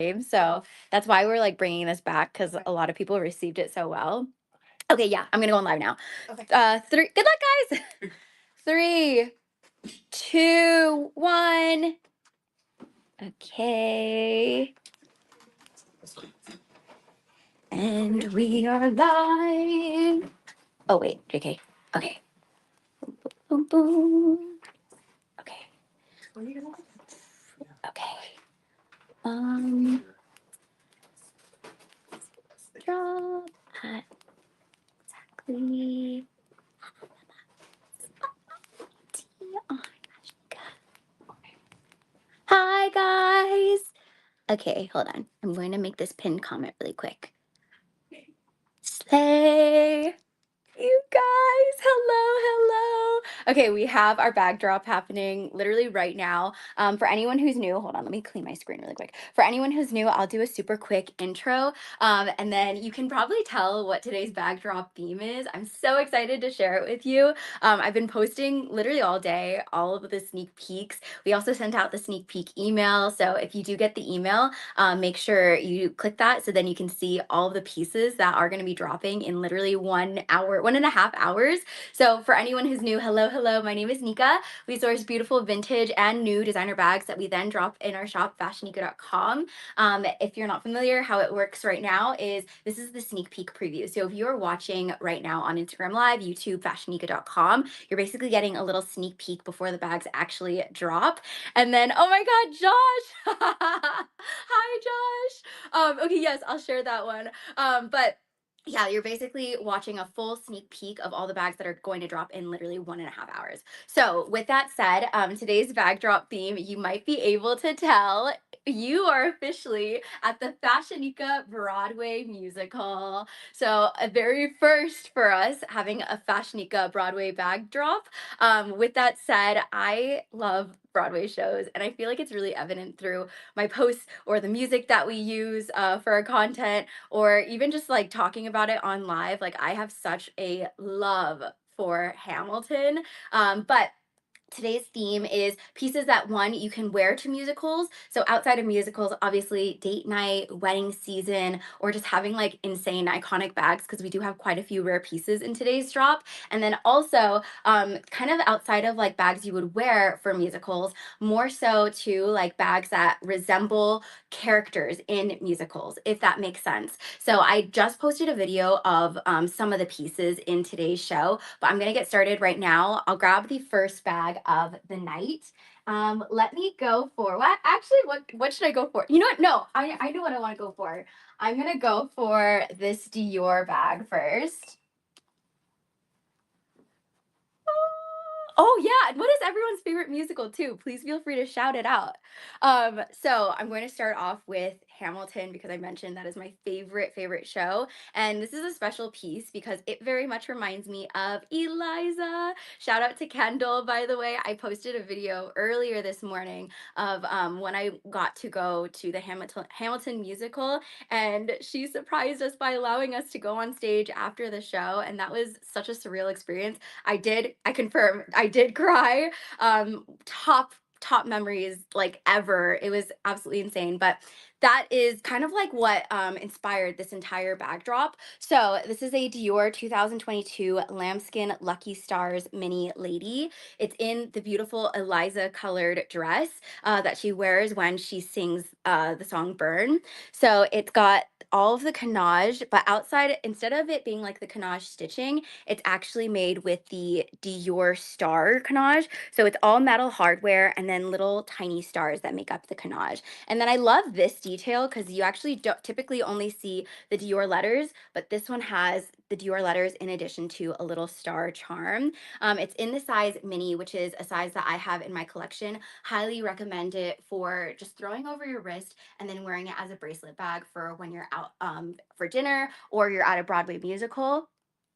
name, so that's why we're, like, bringing this back because Okay. a lot of people received it so well. Okay, yeah, I'm gonna go on live now. Okay. 3 good luck, guys. 3, 2, 1. Okay. And we are live. Oh, wait, JK. Okay. Boom, boom. Okay. Okay. Drop at exactly on. Hi, guys. Okay, hold on. I'm going to make this pinned comment really quick. Slay. You guys, hello, hello. Okay, we have our bag drop happening literally right now. For anyone who's new, hold on, let me clean my screen really quick. For anyone who's new, I'll do a super quick intro, and then you can probably tell what today's bag drop theme is. I'm so excited to share it with you. I've been posting literally all day, all of the sneak peeks. We also sent out the sneak peek email, so if you do get the email, make sure you click that so then you can see all of the pieces that are going to be dropping in literally 1 hour, 1.5 hours. So for anyone who's new, hello, hello, my name is Nika. We source beautiful vintage and new designer bags that we then drop in our shop, FashionNica.com. If you're not familiar, how it works right now is this is the sneak peek preview. So if you're watching right now on Instagram Live, YouTube, FashionNica.com, you're basically getting a little sneak peek before the bags actually drop. And then, oh my God, Josh! Hi, Josh. Okay, yes, I'll share that one. But yeah, you're basically watching a full sneak peek of all the bags that are going to drop in literally 1.5 hours. So with that said, today's bag drop theme, you might be able to tell you are officially at the FashionNica Broadway musical. So a very first for us having a FashionNica Broadway bag drop. With that said, I love Broadway shows, and I feel like it's really evident through my posts or the music that we use for our content, or even just like talking about it on live. Like, I have such a love for Hamilton. But today's theme is pieces that one you can wear to musicals. So outside of musicals, obviously date night, wedding season, or just having like insane iconic bags, because we do have quite a few rare pieces in today's drop. And then also kind of outside of like bags you would wear for musicals, more so to like bags that resemble characters in musicals, if that makes sense. So I just posted a video of some of the pieces in today's show, but I'm gonna get started right now. I'll grab the first bag of the night. Let me go for what? Actually, what should I go for? You know what? No, I know what I want to go for. I'm gonna go for this Dior bag first. Oh yeah, and what is everyone's favorite musical too? Please feel free to shout it out. So I'm going to start off with Hamilton because I mentioned that is my favorite show, and this is a special piece because it very much reminds me of Eliza. Shout out to Kendall, by the way. I posted a video earlier this morning of when I got to go to the Hamilton musical, and she surprised us by allowing us to go on stage after the show, and that was such a surreal experience. I confirm, I did cry. Top memories like ever. It was absolutely insane. But that is kind of like what inspired this entire backdrop. So this is a Dior 2022 lambskin Lucky Stars mini lady. It's in the beautiful Eliza colored dress that she wears when she sings the song Burn. So it's got all of the canage, but outside, instead of it being like the canage stitching, it's actually made with the Dior star canage. So it's all metal hardware and then little tiny stars that make up the canage. And then I love this detail because you actually don't typically only see the Dior letters, but this one has the Dior letters in addition to a little star charm. It's in the size mini, which is a size that I have in my collection. Highly recommend it for just throwing over your wrist and then wearing it as a bracelet bag for when you're out for dinner or you're at a Broadway musical.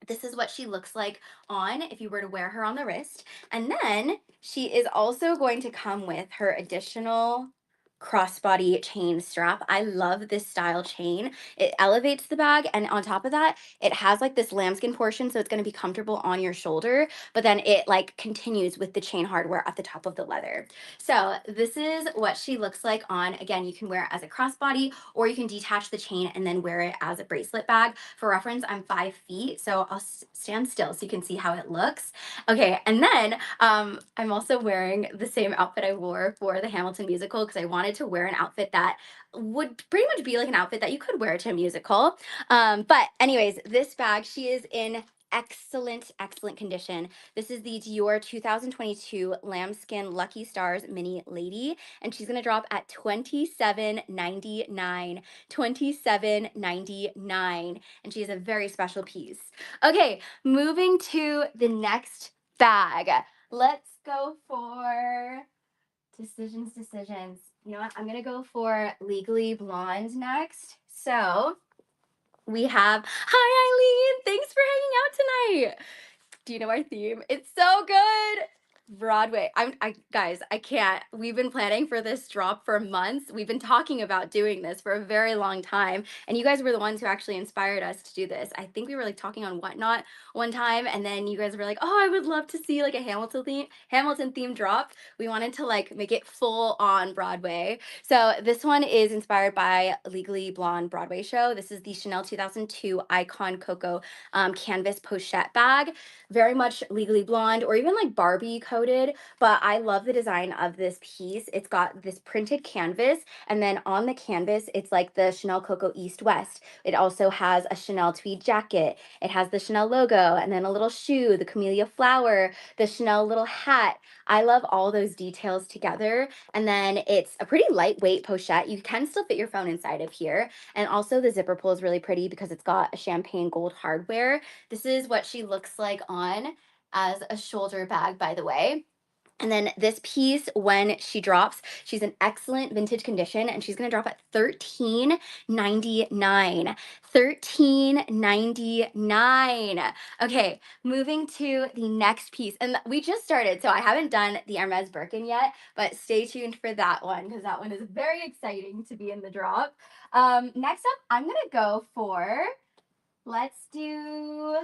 This is what she looks like on if you were to wear her on the wrist. And then she is also going to come with her additional crossbody chain strap. I love this style chain. It elevates the bag, and on top of that, it has like this lambskin portion, so it's going to be comfortable on your shoulder, but then it like continues with the chain hardware at the top of the leather. So this is what she looks like on. Again, you can wear it as a crossbody, or you can detach the chain and then wear it as a bracelet bag. For reference, I'm 5 feet, so I'll stand still so you can see how it looks. Okay, and then I'm also wearing the same outfit I wore for the Hamilton musical because I wanted to wear an outfit that would pretty much be like an outfit that you could wear to a musical. But anyways, this bag, she is in excellent, excellent condition. This is the Dior 2022 Lambskin Lucky Stars Mini Lady, and she's gonna drop at $27.99. $27.99, and she is a very special piece. Okay, moving to the next bag. Let's go for decisions, decisions. You know what? I'm gonna go for Legally Blonde next. So we have, hi Eileen, thanks for hanging out tonight. Do you know our theme? It's so good. Broadway. Guys, I can't. We've been planning for this drop for months. We've been talking about doing this for a very long time. And you guys were the ones who actually inspired us to do this. I think we were like talking on Whatnot one time, and then you guys were like, "Oh, I would love to see like a Hamilton theme drop." We wanted to like make it full on Broadway. So this one is inspired by Legally Blonde Broadway show. This is the Chanel 2002 Icon Coco canvas pochette bag, very much Legally Blonde or even like Barbie coated, but I love the design of this piece. It's got this printed canvas, and then on the canvas, it's like the Chanel Coco East West. It also has a Chanel tweed jacket. It has the Chanel logo, and then a little shoe, the camellia flower, the Chanel little hat. I love all those details together. And then it's a pretty lightweight pochette. You can still fit your phone inside of here. And also the zipper pull is really pretty because it's got a champagne gold hardware. This is what she looks like on as a shoulder bag, by the way. And then this piece, when she drops, she's in excellent vintage condition, and she's gonna drop at $13.99. $13.99. Okay, moving to the next piece. And we just started, so I haven't done the Hermes Birkin yet, but stay tuned for that one because that one is very exciting to be in the drop. Next up, I'm gonna go for, let's do,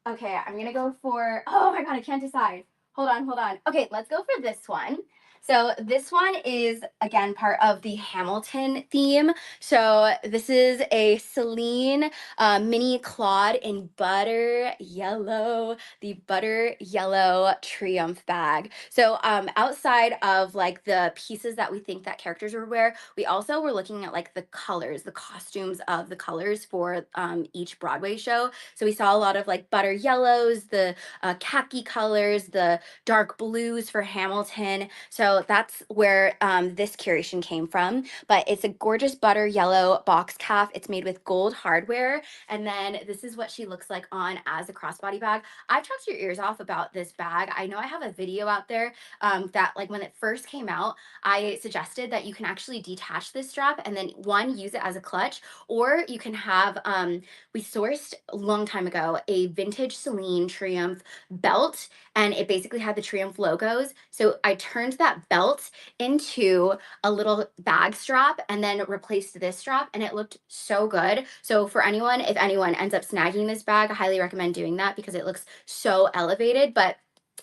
okay, I'm gonna go for, oh my God, I can't decide. Hold on, hold on. Okay, let's go for this one. So this one is, again, part of the Hamilton theme. So this is a Celine mini Claude in butter yellow, the butter yellow Triumph bag. So outside of like the pieces that we think that characters would wear, we also were looking at like the colors, the costumes of the colors for each Broadway show. So we saw a lot of like butter yellows, the khaki colors, the dark blues for Hamilton. So that's where this curation came from. But it's a gorgeous butter yellow box calf. It's made with gold hardware. And then this is what she looks like on as a crossbody bag. I've talked your ears off about this bag. I know I have a video out there that like when it first came out, I suggested that you can actually detach this strap and then one, use it as a clutch, or you can have, we sourced a long time ago a vintage Celine Triumph belt, and it basically had the Triumph logos. So I turned that belt into a little bag strap and then replaced this strap, and it looked so good. So for anyone, if anyone ends up snagging this bag, I highly recommend doing that because it looks so elevated. But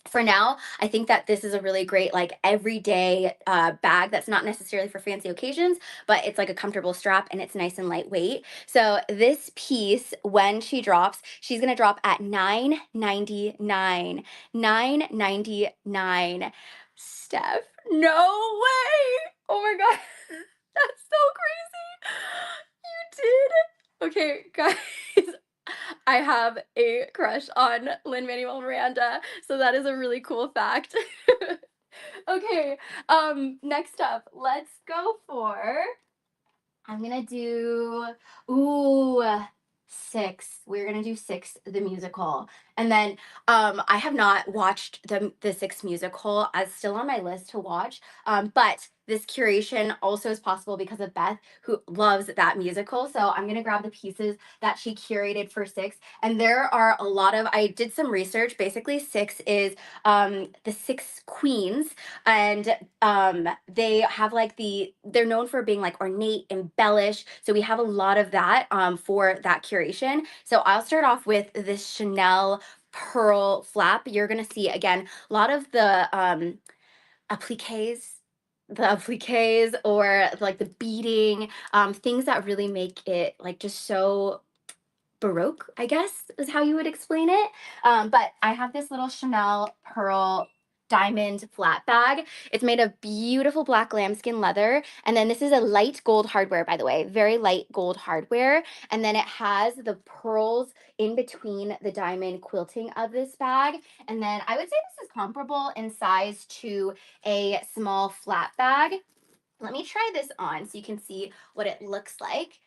for now, I think that this is a really great like everyday bag that's not necessarily for fancy occasions, but it's like a comfortable strap and it's nice and lightweight. So this piece, when she drops, she's gonna drop at $9.99. $9.99. Steph, no way! Oh my God, that's so crazy. You did. Okay, guys. I have a crush on Lin-Manuel Miranda, so that is a really cool fact. Okay, next up, let's go for, I'm gonna do, ooh, Six. We're gonna do Six, the musical. And then I have not watched the Six musical. It's still on my list to watch. But this curation also is possible because of Beth, who loves that musical. So I'm gonna grab the pieces that she curated for Six. And there are a lot of, I did some research. Basically, Six is the Six Queens, and they have like they're known for being like ornate, embellished. So we have a lot of that for that curation. So I'll start off with this Chanel pearl flap. You're gonna see again a lot of the appliques or like the beading, things that really make it like just so Baroque, I guess is how you would explain it. But I have this little Chanel pearl diamond flat bag. It's made of beautiful black lambskin leather. And then this is a light gold hardware, by the way, very light gold hardware. And then it has the pearls in between the diamond quilting of this bag. And then I would say this is comparable in size to a small flat bag. Let me try this on so you can see what it looks like.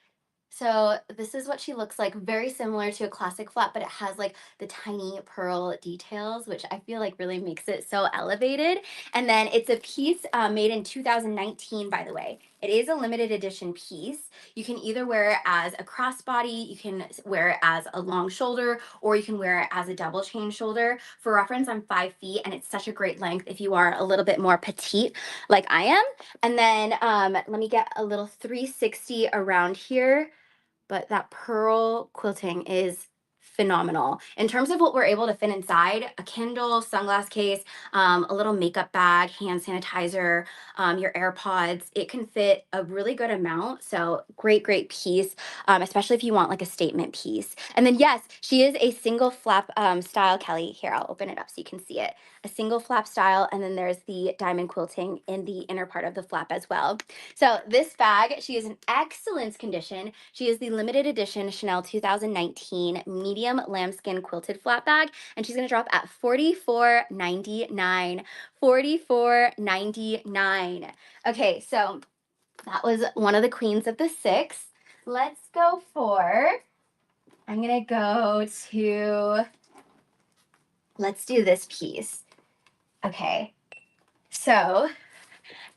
So this is what she looks like, very similar to a classic flat, but it has like the tiny pearl details, which I feel like really makes it so elevated. And then it's a piece made in 2019, by the way. It is a limited edition piece. You can either wear it as a crossbody, you can wear it as a long shoulder, or you can wear it as a double chain shoulder. For reference, I'm 5 feet, and it's such a great length if you are a little bit more petite like I am. And then let me get a little 360 around here, but that pearl quilting is phenomenal. In terms of what we're able to fit inside, a Kindle, sunglass case, a little makeup bag, hand sanitizer, your AirPods, it can fit a really good amount. So great, great piece, especially if you want like a statement piece. And then yes, she is a single flap style, Kelly. Here, I'll open it up so you can see it. A single flap style, and then there's the diamond quilting in the inner part of the flap as well. So this bag, she is in excellent condition. She is the limited edition Chanel 2019 medium lambskin quilted flat bag, and she's gonna drop at $44.99. $44.99. Okay, so that was one of the queens of the Six. Let's go for, I'm gonna go to, let's do this piece. Okay, so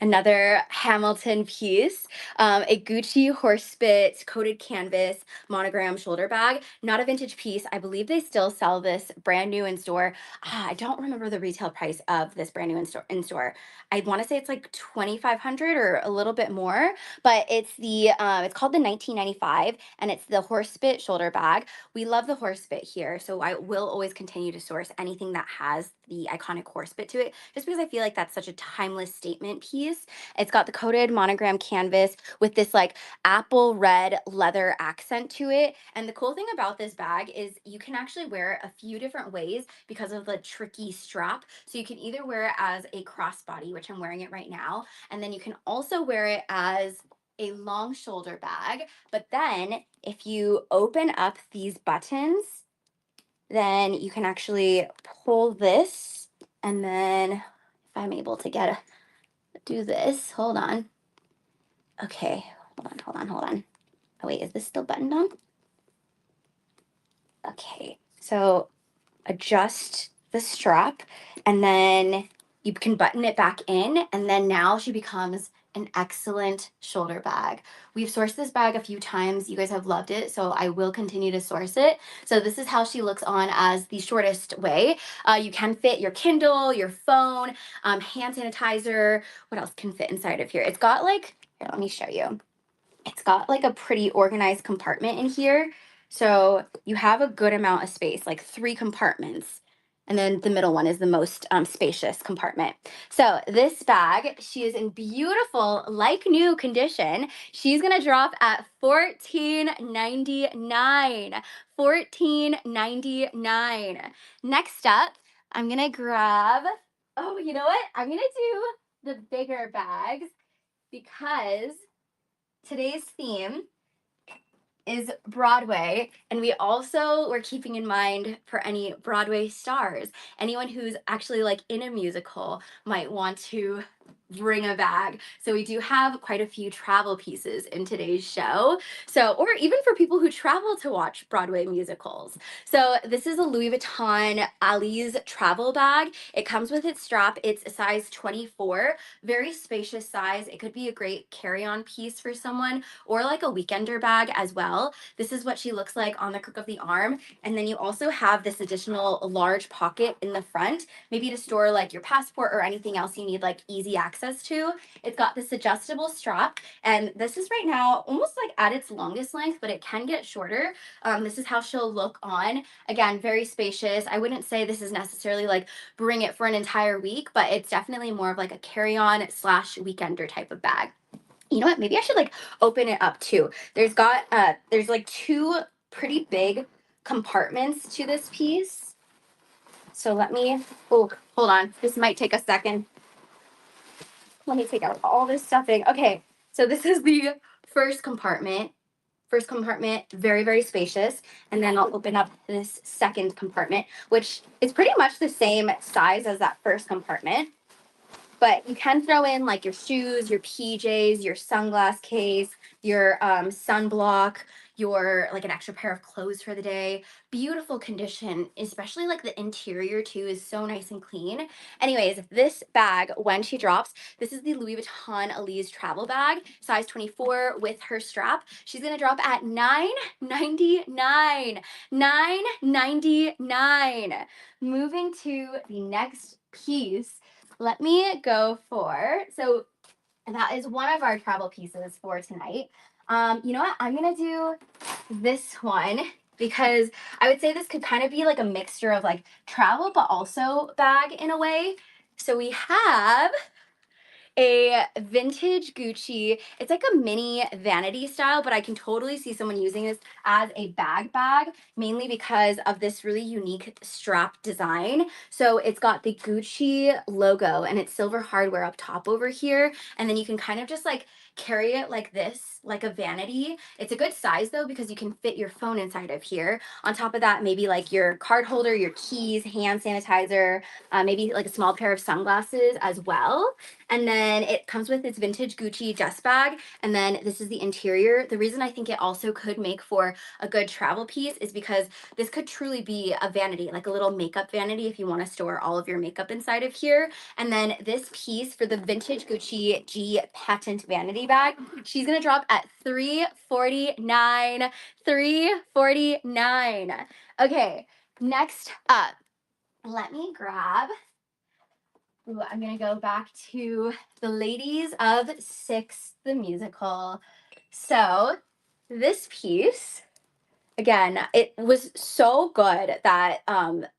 another Hamilton piece, a Gucci horsebit coated canvas monogram shoulder bag. Not a vintage piece. I believe they still sell this brand new in store. I don't remember the retail price of this brand new in store. I want to say it's like 2,500 or a little bit more, but it's called the 1995, and it's the horsebit shoulder bag. We love the horsebit here, so I will always continue to source anything that has the iconic horsebit to it, just because I feel like that's such a timeless statement piece. It's got the coated monogram canvas with this like apple red leather accent to it. And the cool thing about this bag is you can actually wear it a few different ways because of the tricky strap. So you can either wear it as a crossbody, which I'm wearing it right now, and then you can also wear it as a long shoulder bag. But then if you open up these buttons, then you can actually pull this, and then if I'm able to do this, hold on. Okay, hold on. Oh wait, is this still buttoned on? Okay, so adjust the strap, and then you can button it back in, and then now she becomes an excellent shoulder bag. We've sourced this bag a few times. You guys have loved it, so I will continue to source it. So this is how she looks on as the shortest way. You can fit your Kindle, your phone, hand sanitizer. What else can fit inside of here? It's got like, here, let me show you. It's got like a pretty organized compartment in here. So you have a good amount of space, like 3 compartments. And then the middle one is the most spacious compartment. So this bag, she is in beautiful, like new condition. She's gonna drop at $14.99. $14.99. Next up, I'm gonna grab, oh, you know what? I'm gonna do the bigger bags because today's theme is Broadway, and we also were keeping in mind for any Broadway stars, anyone who's actually like in a musical might want to bring a bag. So we do have quite a few travel pieces in today's show. So, or even for people who travel to watch Broadway musicals. So this is a Louis Vuitton Ali's travel bag. It comes with its strap. It's a size 24, very spacious size. It could be a great carry-on piece for someone or like a weekender bag as well. This is what she looks like on the crook of the arm. And then you also have this additional large pocket in the front, maybe to store like your passport or anything else you need like easy access to. It's got this adjustable strap, and this is right now almost like at its longest length, but it can get shorter. This is how she'll look on. Again, very spacious. I wouldn't say this is necessarily like bring it for an entire week, but it's definitely more of like a carry-on slash weekender type of bag. You know what? Maybe I should like open it up too. There's like two pretty big compartments to this piece. So let me, oh, hold on. This might take a second. Let me take out all this stuffing. Okay, so this is the first compartment. First compartment, very, very spacious. And then I'll open up this second compartment, which is pretty much the same size as that first compartment. But you can throw in like your shoes, your PJs, your sunglass case, your sunblock, your like an extra pair of clothes for the day. Beautiful condition, especially like the interior too is so nice and clean. Anyways, this bag, when she drops, this is the Louis Vuitton Elise travel bag, size 24 with her strap. She's gonna drop at $9.99. $9.99. Moving to the next piece, let me go for, so that is one of our travel pieces for tonight. You know what? I'm gonna do this one because I would say this could kind of be like a mixture of like travel, but also bag in a way. So we have a vintage Gucci. It's like a mini vanity style, but I can totally see someone using this as a bag, mainly because of this really unique strap design. So it's got the Gucci logo and it's silver hardware up top over here. And then you can kind of just like carry it like this, like a vanity. It's a good size though, because you can fit your phone inside of here. On top of that, maybe like your card holder, your keys, hand sanitizer, maybe like a small pair of sunglasses as well. And then it comes with its vintage Gucci dust bag. And then this is the interior. The reason I think it also could make for a good travel piece is because this could truly be a vanity, like a little makeup vanity if you want to store all of your makeup inside of here. And then this piece for the vintage Gucci G patent vanity bag, she's going to drop at $349. $349. Okay, next up, let me grab. Ooh, I'm gonna go back to the Ladies of Six, the musical. So this piece, again, it was so good that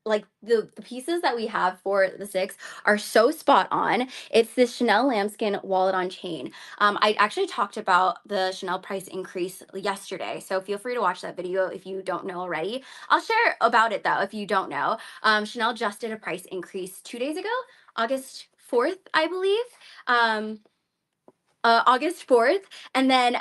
like the pieces that we have for the six are so spot on. It's this Chanel lambskin wallet on chain. I actually talked about the Chanel price increase yesterday, so feel free to watch that video if you don't know already. I'll share about it though if you don't know. Chanel just did a price increase 2 days ago, August 4th, I believe. August 4th. And then,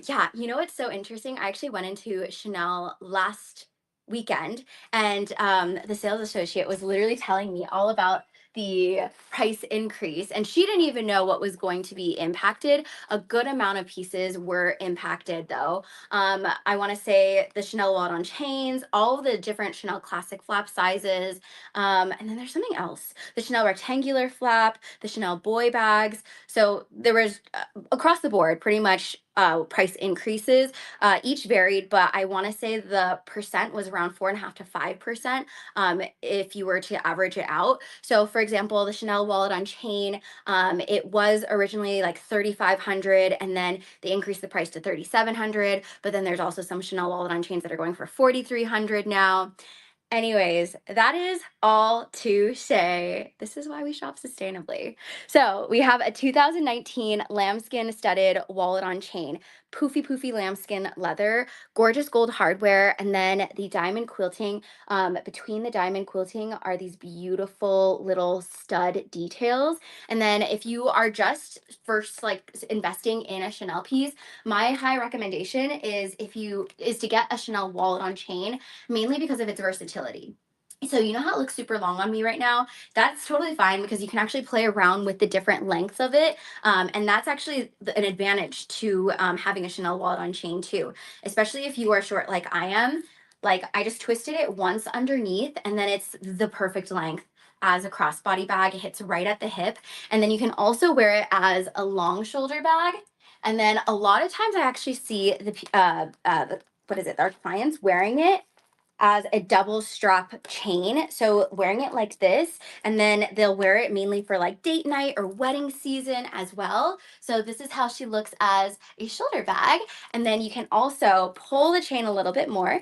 yeah, you know what's so interesting? I actually went into Chanel last weekend, and the sales associate was literally telling me all about the price increase, and she didn't even know what was going to be impacted. A good amount of pieces were impacted, though. I want to say the Chanel wallet on chains, all of the different Chanel classic flap sizes, and then there's something else: the Chanel rectangular flap, the Chanel boy bags. So there was across the board pretty much price increases. Each varied, but I want to say the percent was around 4.5 to 5%, if you were to average it out. So for example, the Chanel wallet on chain, it was originally like 3,500, and then they increased the price to 3,700. But then there's also some Chanel wallet on chains that are going for 4,300 now. Anyways, that is all to say. This is why we shop sustainably. So we have a 2019 lambskin studded wallet on chain, poofy lambskin leather, gorgeous gold hardware, and then the diamond quilting. Between the diamond quilting are these beautiful little stud details. And then if you are just first like investing in a Chanel piece, my high recommendation is to get a Chanel wallet on chain, mainly because of its versatility. So you know how it looks super long on me right now? That's totally fine because you can actually play around with the different lengths of it. And that's actually an advantage to having a Chanel wallet on chain too, especially if you are short like I am. Like I just twisted it once underneath and then it's the perfect length as a crossbody bag. It hits right at the hip. And then you can also wear it as a long shoulder bag. And then a lot of times I actually see what is it, our clients wearing it as a double strap chain. So wearing it like this, and then they'll wear it mainly for like date night or wedding season as well. So this is how she looks as a shoulder bag. And then you can also pull the chain a little bit more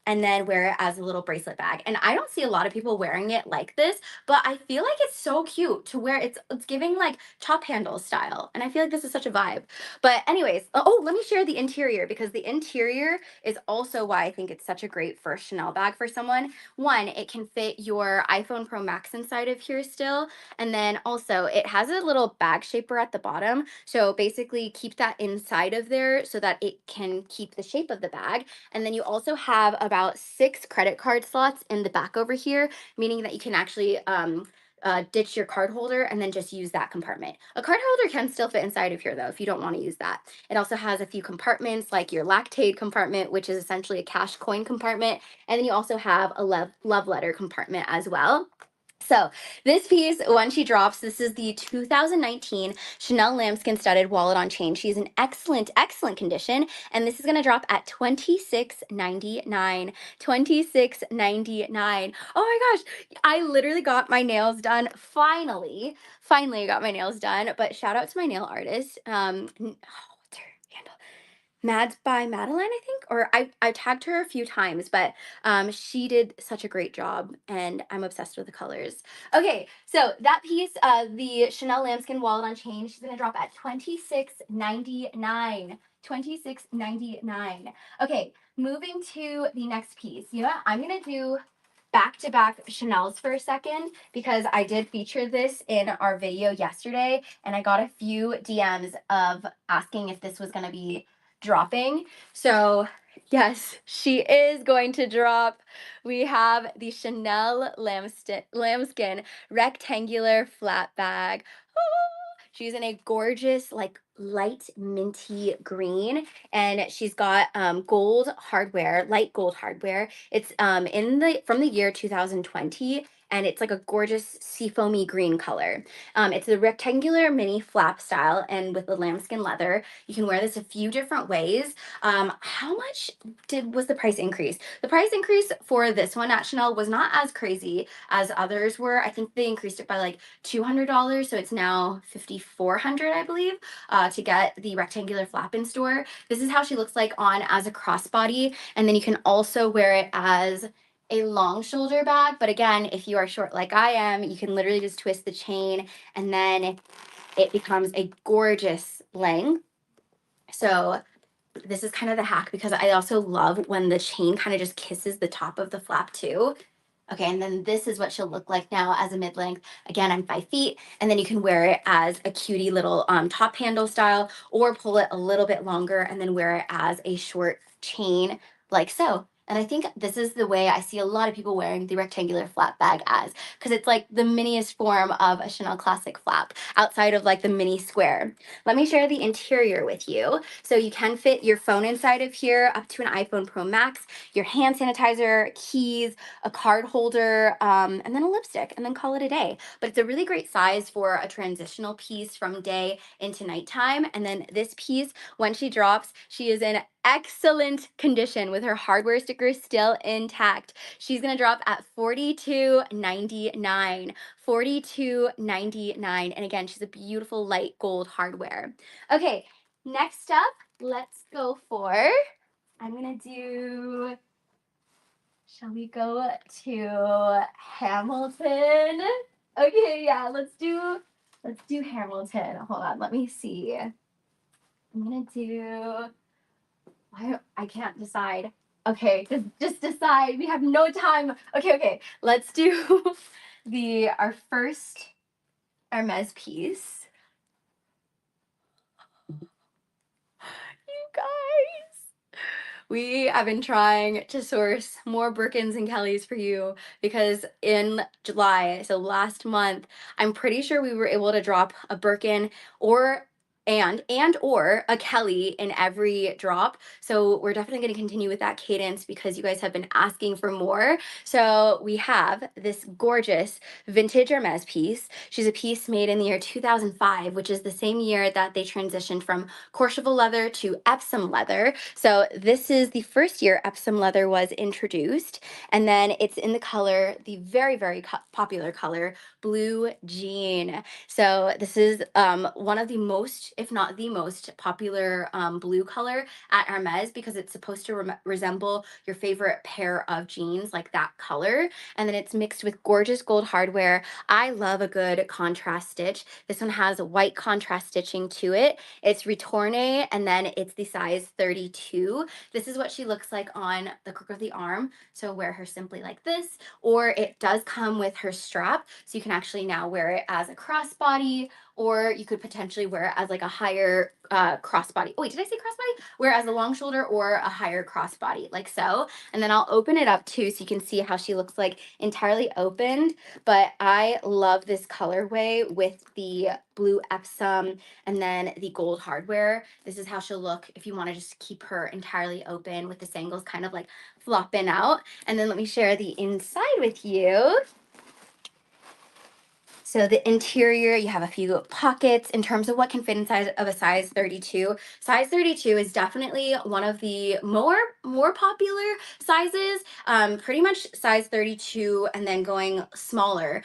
and then wear it as a little bracelet bag. And I don't see a lot of people wearing it like this, but I feel like it's so cute to wear. It's giving like top handle style. And I feel like this is such a vibe. But anyways, oh, let me share the interior because the interior is also why I think it's such a great first Chanel bag for someone. One, it can fit your iPhone Pro Max inside of here still. And then also it has a little bag shaper at the bottom. So basically keep that inside of there so that it can keep the shape of the bag. And then you also have about 6 credit card slots in the back over here, meaning that you can actually ditch your card holder and then just use that compartment. A card holder can still fit inside of here though, if you don't want to use that. It also has a few compartments like your lactate compartment, which is essentially a cash coin compartment. And then you also have a love letter compartment as well. So this piece, when she drops, this is the 2019 Chanel lambskin studded wallet on chain. She's in excellent, excellent condition. And this is going to drop at $26.99. $26.99. Oh my gosh. I literally got my nails done. Finally I got my nails done. But shout out to my nail artist. What's her handle? Mads by Madeline, I think, or I tagged her a few times, but she did such a great job, and I'm obsessed with the colors. Okay, so that piece, the Chanel lambskin wallet on chain, she's gonna drop at $26.99. $26.99. Okay, moving to the next piece. You know what? I'm gonna do back-to-back Chanel's for a second because I did feature this in our video yesterday, and I got a few DMs of asking if this was gonna be dropping. So yes, she is going to drop. We have the Chanel lambskin rectangular flat bag. She's in a gorgeous, like light minty green, and she's got gold hardware, light gold hardware. It's in the from the year 2020, and it's like a gorgeous seafoamy green color. It's a rectangular mini flap style, and with the lambskin leather, you can wear this a few different ways. How much was the price increase? The price increase for this one at Chanel was not as crazy as others were. I think they increased it by like $200, so it's now $5,400, I believe, to get the rectangular flap in store. This is how she looks like on as a crossbody, and then you can also wear it as a long shoulder bag. But again, if you are short like I am, you can literally just twist the chain and then it becomes a gorgeous length. So this is kind of the hack because I also love when the chain kind of just kisses the top of the flap too. Okay, and then this is what she'll look like now as a mid-length. Again, I'm 5 feet, and then you can wear it as a cutie little top handle style, or pull it a little bit longer and then wear it as a short chain like so. And I think this is the way I see a lot of people wearing the rectangular flap bag as, because it's like the miniest form of a Chanel classic flap outside of like the mini square. Let me share the interior with you. So you can fit your phone inside of here up to an iPhone Pro Max, your hand sanitizer, keys, a card holder, and then a lipstick, and then call it a day. But it's a really great size for a transitional piece from day into nighttime. And then this piece, when she drops, she is in excellent condition with her hardware sticker still intact. She's gonna drop at $42.99. $42.99. And again, she's a beautiful light gold hardware. Okay, next up, let's go for, I'm gonna do, shall we go to Hamilton? Okay, yeah, let's do Hamilton. Hold on, let me see. I'm gonna do, I can't decide. Okay, just decide. We have no time. Okay. Let's do our first Hermes piece. You guys. We have been trying to source more Birkins and Kellys for you because in July, so last month, I'm pretty sure we were able to drop a Birkin or or a Kelly in every drop. So we're definitely going to continue with that cadence because you guys have been asking for more. So we have this gorgeous vintage Hermes piece. She's a piece made in the year 2005, which is the same year that they transitioned from Courchevel leather to Epsom leather. So this is the first year Epsom leather was introduced, and then it's in the color, the very popular color, blue jean. So this is one of the most, if not the most popular blue color at Hermes because it's supposed to resemble your favorite pair of jeans, like that color. And then it's mixed with gorgeous gold hardware. I love a good contrast stitch. This one has white contrast stitching to it. It's retourne, and then it's the size 32. This is what she looks like on the crook of the arm. So wear her simply like this, or it does come with her strap. So you can actually now wear it as a crossbody, or you could potentially wear it as like a higher crossbody. Oh wait, did I say crossbody? Wear it as a long shoulder or a higher crossbody, like so. And then I'll open it up too so you can see how she looks like entirely opened. But I love this colorway with the blue Epsom and then the gold hardware. This is how she'll look if you want to just keep her entirely open with the sangles kind of like flopping out. And then let me share the inside with you. So the interior, you have a few pockets in terms of what can fit inside of a size 32. Size 32 is definitely one of the more popular sizes. Pretty much size 32 and then going smaller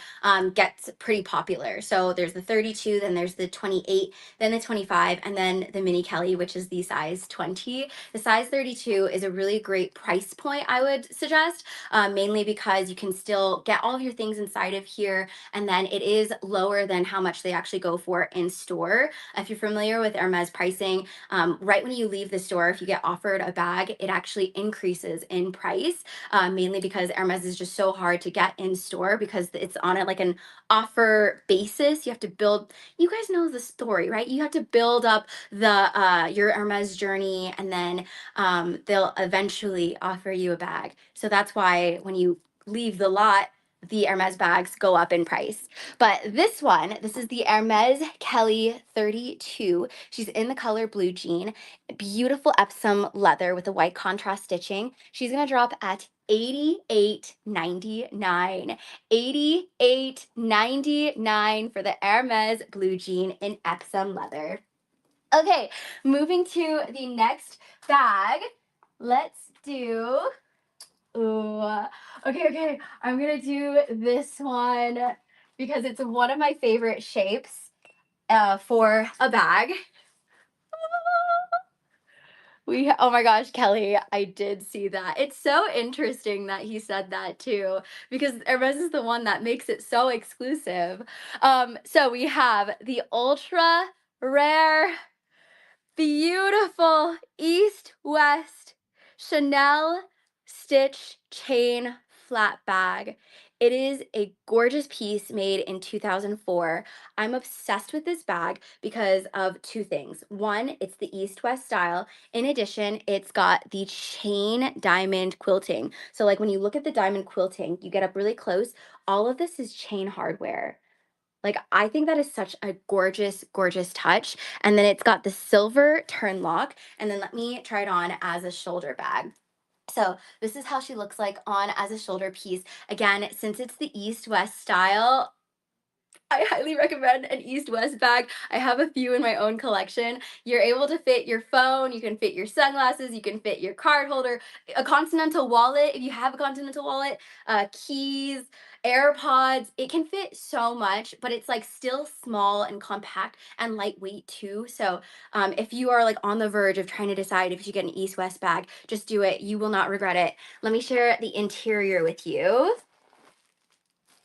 gets pretty popular. So there's the 32, then there's the 28, then the 25, and then the mini Kelly, which is the size 20. The size 32 is a really great price point, I would suggest, mainly because you can still get all of your things inside of here, and then it is lower than how much they actually go for in store. If you're familiar with Hermes pricing, right when you leave the store, if you get offered a bag, it actually increases in price, mainly because Hermes is just so hard to get in store because it's on it like an offer basis. You have to build, you guys know the story, right? You have to build up the your Hermes journey, and then they'll eventually offer you a bag. So that's why when you leave the lot, the Hermes bags go up in price. But this one, this is the Hermes Kelly 32. She's in the color blue jean, beautiful Epsom leather with the white contrast stitching. She's gonna drop at $88.99. $88.99 for the Hermes blue jean in Epsom leather. Okay, moving to the next bag. Let's do, ooh, okay. I'm gonna do this one because it's one of my favorite shapes for a bag. Oh my gosh, Kelly, I did see that. It's so interesting that he said that too, because Hermes is the one that makes it so exclusive. So we have the ultra rare, beautiful East-West Chanel stitch chain flat bag. It is a gorgeous piece made in 2004. I'm obsessed with this bag because of two things. One, it's the East-West style. In addition, it's got the chain diamond quilting. So like when you look at the diamond quilting, you get up really close, all of this is chain hardware. Like, I think that is such a gorgeous touch. And then it's got the silver turn lock. And then let me try it on as a shoulder bag. So this is how she looks like on as a shoulder piece. Again, since it's the East-West style, I highly recommend an East-West bag. I have a few in my own collection. You're able to fit your phone, you can fit your sunglasses, you can fit your card holder, a continental wallet, if you have a continental wallet, keys, AirPods. It can fit so much, but it's like still small and compact and lightweight too. So if you are like on the verge of trying to decide if you get an East-West bag, just do it. You will not regret it. Let me share the interior with you.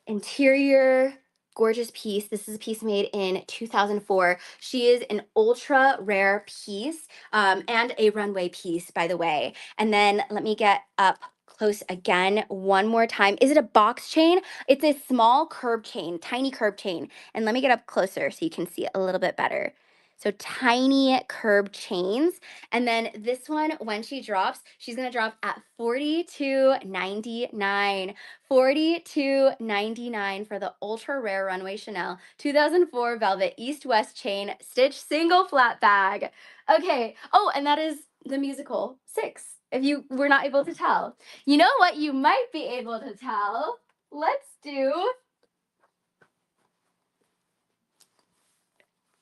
Interior, gorgeous piece. This is a piece made in 2004. She is an ultra rare piece, and a runway piece, by the way. And then let me get up close again one more time. Is it a box chain? It's a small curb chain, tiny curb chain. And let me get up closer so you can see it a little bit better. So tiny curb chains. And then this one, when she drops, she's gonna drop at $42.99. $42.99 for the ultra rare runway Chanel 2004 velvet east-west chain stitch single flat bag. Okay. Oh, and that is the musical Six, if you were not able to tell. You know what you might be able to tell? Let's do.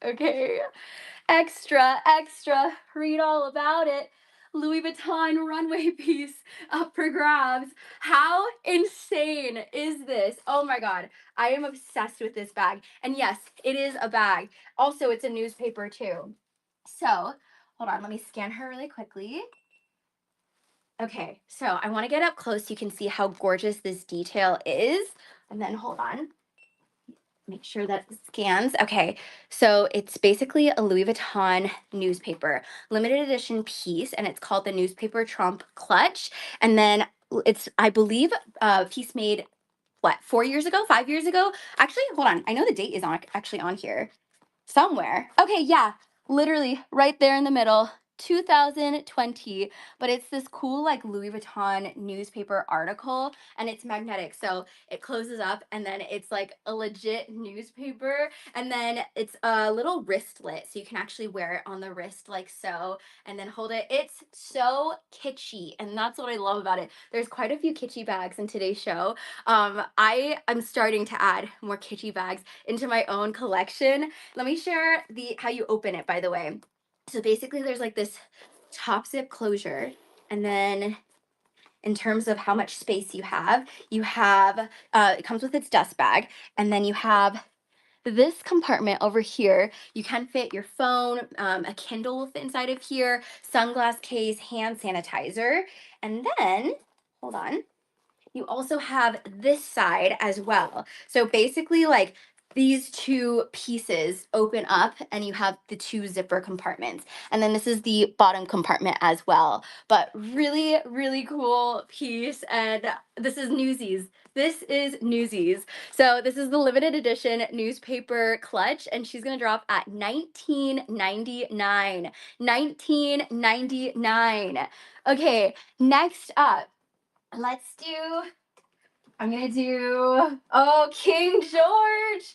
Okay. Extra, extra. Read all about it. Louis Vuitton runway piece up for grabs. How insane is this? Oh my God. I am obsessed with this bag. And yes, it is a bag. Also, it's a newspaper too. So, hold on. Let me scan her really quickly. Okay, so I want to get up close so you can see how gorgeous this detail is. And then hold on, make sure that it scans. Okay, so it's basically a Louis Vuitton newspaper, limited edition piece, and it's called the Newspaper Trump Clutch. And then it's, I believe, a piece made, what, 4 years ago, 5 years ago? Actually, hold on, I know the date is on actually on here somewhere. Okay, yeah, literally right there in the middle. 2020, but it's this cool like Louis Vuitton newspaper article, and it's magnetic, so it closes up and then it's like a legit newspaper, and then it's a little wristlet so you can actually wear it on the wrist like so, and then hold it. It's so kitschy, and that's what I love about it. There's quite a few kitschy bags in today's show. I'm starting to add more kitschy bags into my own collection. Let me share the how you open it, by the way. So basically there's like this top zip closure, and then in terms of how much space you have it comes with its dust bag, and then you have this compartment over here. You can fit your phone, a Kindle will fit inside of here, sunglass case, hand sanitizer, and then hold on, you also have this side as well. So basically, like these two pieces open up and you have the two zipper compartments. And then this is the bottom compartment as well. But really, really cool piece. And this is Newsies. This is Newsies. So this is the limited edition newspaper clutch, and she's gonna drop at $19.99. $19.99. Okay, next up, let's do, I'm gonna do, oh, King George.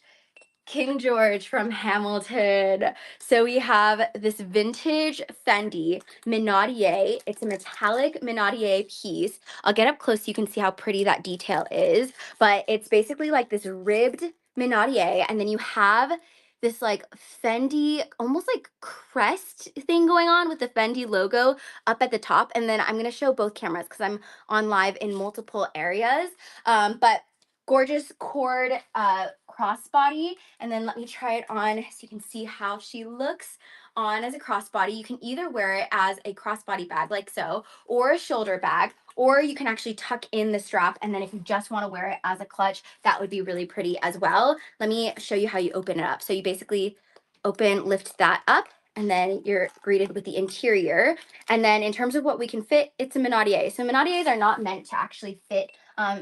King George from Hamilton. So we have this vintage Fendi minadiere. It's a metallic minadiere piece. I'll get up close so you can see how pretty that detail is. But it's basically like this ribbed minadiere, and then you have this like Fendi, almost like crest thing going on with the Fendi logo up at the top. And then I'm gonna show both cameras because I'm on live in multiple areas. But gorgeous cord crossbody, and then let me try it on so you can see how she looks on as a crossbody. You can either wear it as a crossbody bag like so, or a shoulder bag, or you can actually tuck in the strap, and then if you just want to wear it as a clutch, that would be really pretty as well. Let me show you how you open it up. So you basically lift that up, and then you're greeted with the interior. And then in terms of what we can fit, it's a minadiere. So minadieres are not meant to actually fit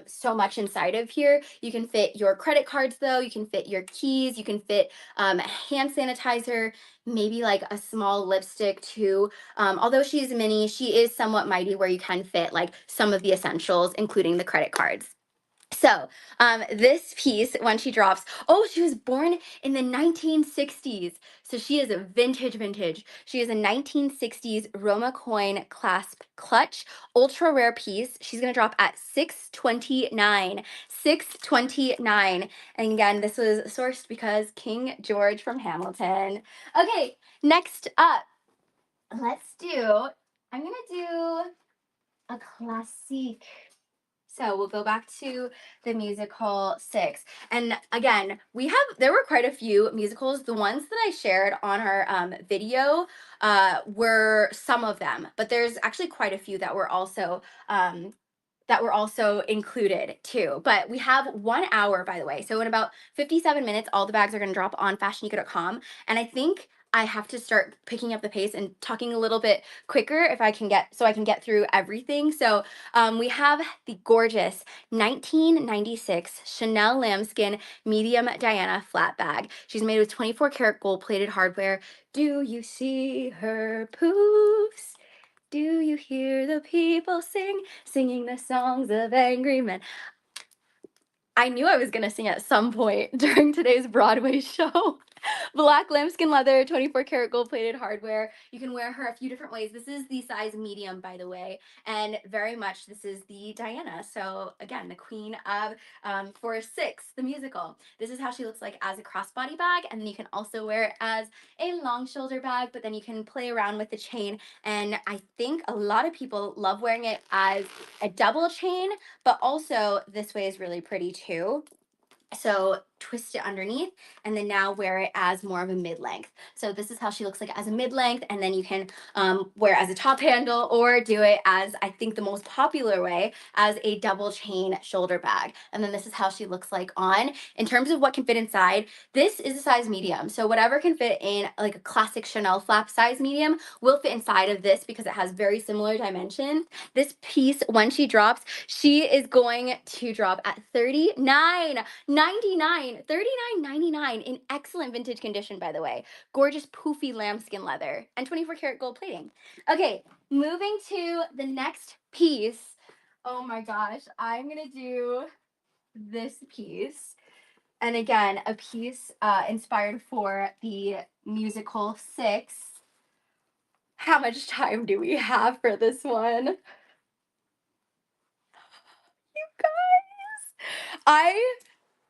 so much inside of here. You can fit your credit cards though, you can fit your keys, you can fit hand sanitizer, maybe like a small lipstick too. Although she's mini, she is somewhat mighty where you can fit like some of the essentials, including the credit cards. So, this piece, when she drops, oh, she was born in the 1960s. So she is a vintage, vintage. She is a 1960s Roma coin clasp clutch, ultra rare piece. She's going to drop at $629. $629. And again, this was sourced because King George from Hamilton. Okay, next up, let's do, I'm going to do a classique. So we'll go back to the musical Six. And again, there were quite a few musicals. The ones that I shared on our video were some of them, but there's actually quite a few that were also included too. But we have 1 hour, by the way. So in about 57 minutes, all the bags are going to drop on fashionica.com. And I think I have to start picking up the pace and talking a little bit quicker if I can get so I can get through everything. So we have the gorgeous 1996 Chanel lambskin medium Diana flat bag. She's made with 24 karat gold plated hardware. Do you see her poofs? Do you hear the people singing the songs of angry men? I knew I was going to sing at some point during today's Broadway show. Black lambskin leather, 24 karat gold plated hardware. You can wear her a few different ways. This is the size medium, by the way, and very much this is the Diana. So again, the queen of For Six, the musical. This is how she looks like as a crossbody bag, and then you can also wear it as a long shoulder bag, but then you can play around with the chain. And I think a lot of people love wearing it as a double chain, but also this way is really pretty too. So twist it underneath and then now wear it as more of a mid-length. So this is how she looks like as a mid-length, and then you can wear it as a top handle or do it as, I think the most popular way, as a double chain shoulder bag. And then this is how she looks like on. In terms of what can fit inside, this is a size medium. So whatever can fit in like a classic Chanel flap size medium will fit inside of this because it has very similar dimensions. This piece, when she drops, she is going to drop at $39.99, $39.99 in excellent vintage condition, by the way. Gorgeous poofy lambskin leather and 24 karat gold plating. Okay, moving to the next piece. Oh my gosh, I'm gonna do this piece. And again, a piece inspired for the musical Six. How much time do we have for this one? You guys,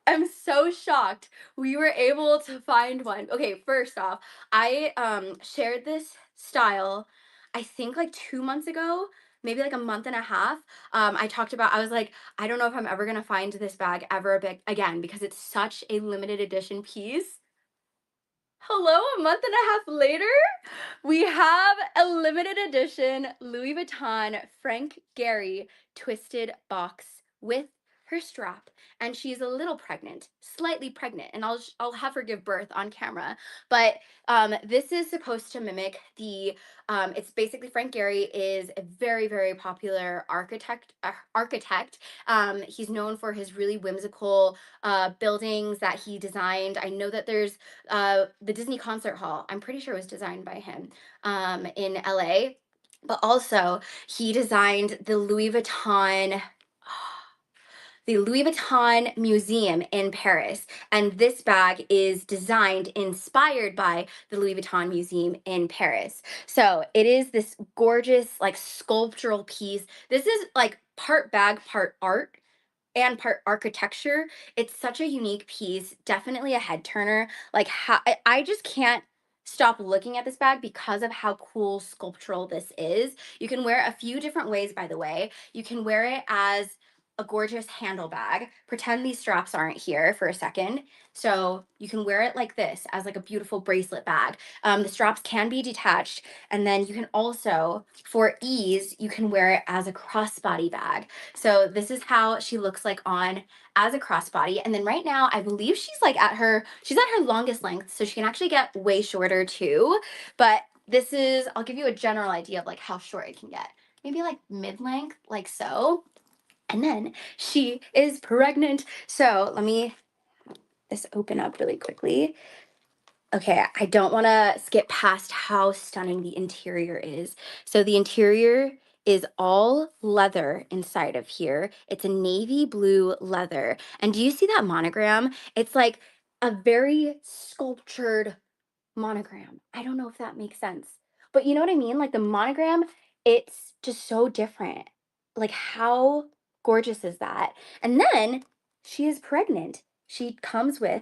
I'm so shocked we were able to find one. Okay, first off, I shared this style I think like 2 months ago, maybe like a month and a half. I talked about, I was like, I don't know if I'm ever gonna find this bag ever again because it's such a limited edition piece. Hello, a month and a half later, we have a limited edition Louis Vuitton Frank Garry twisted box with her strap, and she's a little pregnant, slightly pregnant, and I'll have her give birth on camera. But this is supposed to mimic the. It's basically Frank Garry is a very popular architect. He's known for his really whimsical buildings that he designed. I know that there's the Disney Concert Hall. I'm pretty sure it was designed by him in LA. But also, he designed the Louis Vuitton Museum in Paris. And this bag is designed, inspired by the Louis Vuitton Museum in Paris. So it is this gorgeous, like sculptural piece. This is like part bag, part art and part architecture. It's such a unique piece, definitely a head turner. Like how I just can't stop looking at this bag because of how cool sculptural this is. You can wear it a few different ways, by the way. You can wear it as a gorgeous handle bag. Pretend these straps aren't here for a second. So you can wear it like this as like a beautiful bracelet bag. The straps can be detached, and then you can also, for ease, you can wear it as a crossbody bag. So this is how she looks like on as a crossbody. And then right now, I believe she's at her longest length, so she can actually get way shorter too. But this is, I'll give you a general idea of like how short it can get. Maybe like mid-length, like so. And then she is pregnant. So let me this open up really quickly. Okay, I don't want to skip past how stunning the interior is. So the interior is all leather inside of here. It's a navy blue leather. And do you see that monogram? It's like a very sculptured monogram. I don't know if that makes sense. But you know what I mean? Like the monogram, it's just so different. Like how gorgeous is that? And then she is pregnant. She comes with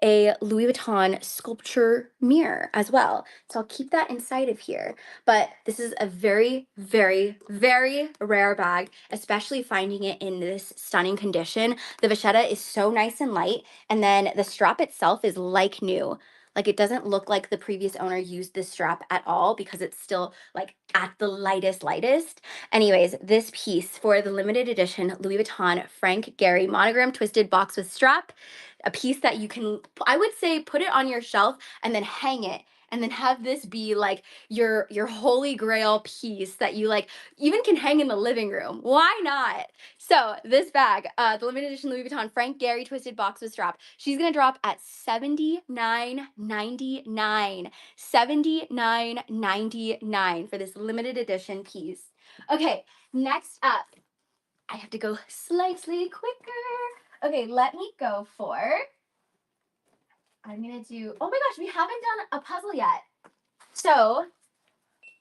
a Louis Vuitton sculpture mirror as well. So I'll keep that inside of here. But this is a very rare bag, especially finding it in this stunning condition. The vachetta is so nice and light, and then the strap itself is like new. Like it doesn't look like the previous owner used this strap at all because it's still like at the lightest. Anyways, this piece for the limited edition Louis Vuitton Frank Garry monogram twisted box with strap, a piece that you can, I would say, put it on your shelf and then hang it and then have this be like your holy grail piece that you like even can hang in the living room. Why not? So this bag, the limited edition Louis Vuitton Frank Garry twisted box with strap, she's gonna drop at $79.99. $79.99 for this limited edition piece. Okay, next up, I have to go slightly quicker. Okay, let me go for, I'm gonna do, oh my gosh, we haven't done a puzzle yet. So,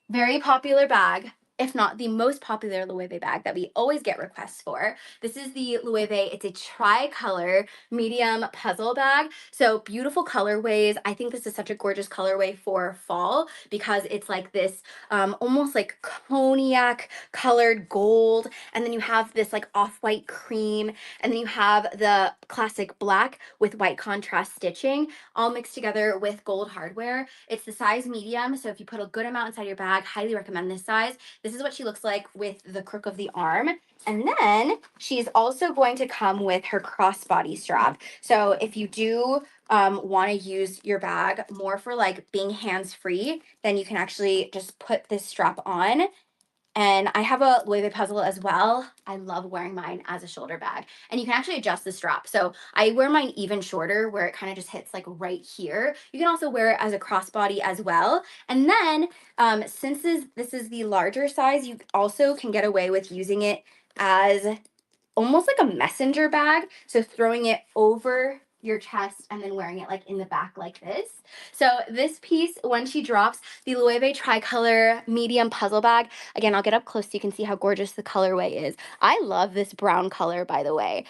very popular bag, if not the most popular Loewe bag that we always get requests for. This is the Loewe, it's a tri-color medium puzzle bag. So beautiful colorways. I think this is such a gorgeous colorway for fall because it's like this almost like cognac colored gold. And then you have this like off-white cream. And then you have the classic black with white contrast stitching all mixed together with gold hardware. It's the size medium. So if you put a good amount inside your bag, highly recommend this size. This is what she looks like with the crook of the arm. And then she's also going to come with her crossbody strap. So if you do want to use your bag more for like being hands-free, then you can actually just put this strap on. And I have a Loewe puzzle as well. I love wearing mine as a shoulder bag. And you can actually adjust the strap. So I wear mine even shorter where it kind of just hits like right here. You can also wear it as a crossbody as well. And then since this is the larger size, you also can get away with using it as almost like a messenger bag. So throwing it over your chest and then wearing it like in the back like this. So this piece, when she drops, the Loewe tricolor medium puzzle bag. Again, I'll get up close so you can see how gorgeous the colorway is. I love this brown color, by the way.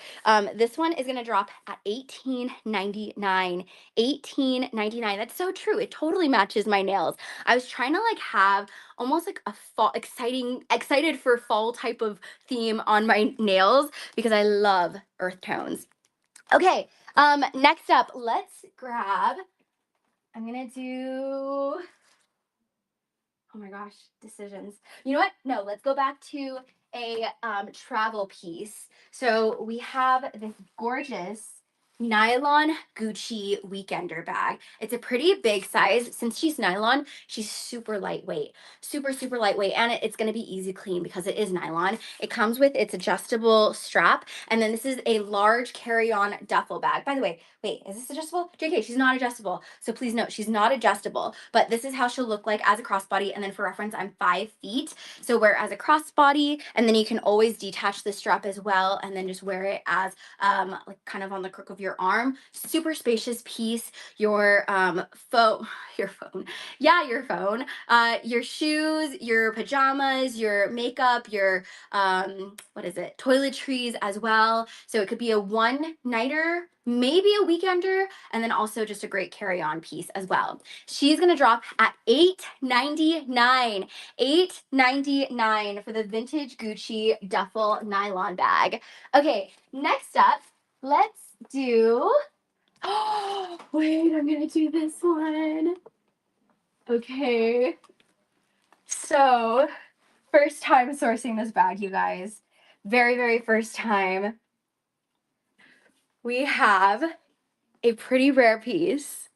This one is gonna drop at $18.99. $18.99. That's so true. It totally matches my nails. I was trying to like have almost like a fall excited for fall type of theme on my nails because I love earth tones. Okay, next up, let's grab, I'm gonna do, oh my gosh, decisions. You know what? No, let's go back to a travel piece. So we have this gorgeous nylon Gucci weekender bag. It's a pretty big size. Since she's nylon, she's super lightweight, super lightweight, and it's going to be easy clean because it is nylon. It comes with its adjustable strap, and then this is a large carry-on duffel bag. By the way, wait, is this adjustable? JK, she's not adjustable. So please note, she's not adjustable, but this is how she'll look like as a crossbody. And then for reference, I'm 5 feet. So wear it as a crossbody, and then you can always detach the strap as well, and then just wear it as like kind of on the crook of your arm. Super spacious piece. Your phone, your phone, yeah, your phone, your shoes, your pajamas, your makeup, your what is it, toiletries as well. So it could be a one nighter, maybe a weekender, and then also just a great carry-on piece as well. She's gonna drop at $8.99. $8.99 for the vintage Gucci duffel nylon bag. Okay, next up, let's do, oh, wait, I'm gonna do this one. Okay, so first time sourcing this bag, you guys. Very first time. We have a pretty rare piece.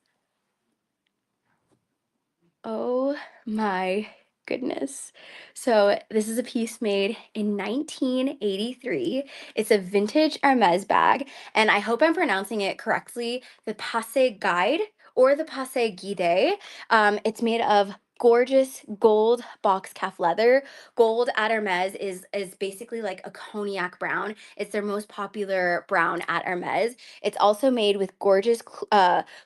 Oh my goodness. So this is a piece made in 1983. It's a vintage Hermes bag, and I hope I'm pronouncing it correctly, the Passe Guide or the Passe Guide. It's made of gorgeous gold box calf leather. Gold at Hermes is basically like a cognac brown. It's their most popular brown at Hermes. It's also made with gorgeous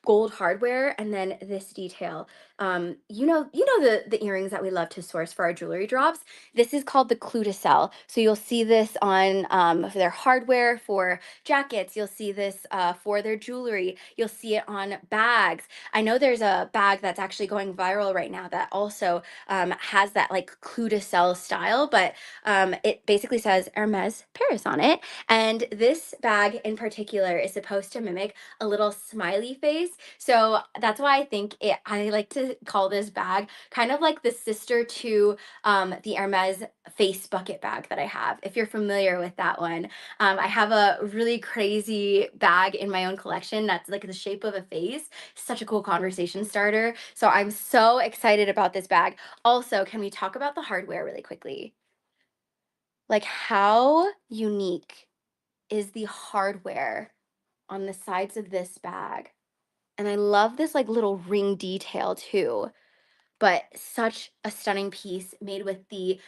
gold hardware, and then this detail. The earrings that we love to source for our jewelry drops. This is called the clou de sel. So you'll see this on for their hardware, for jackets. You'll see this for their jewelry. You'll see it on bags. I know there's a bag that's actually going viral right now that also has that like clou de sel style, but it basically says Hermes Paris on it. And this bag in particular is supposed to mimic a little smiley face. So that's why I think I like to to call this bag kind of like the sister to the Hermes face bucket bag that I have, if you're familiar with that one. I have a really crazy bag in my own collection that's like the shape of a face. Such a cool conversation starter. So I'm so excited about this bag. Also, can we talk about the hardware really quickly? Like, how unique is the hardware on the sides of this bag? And I love this like little ring detail too, but such a stunning piece made with the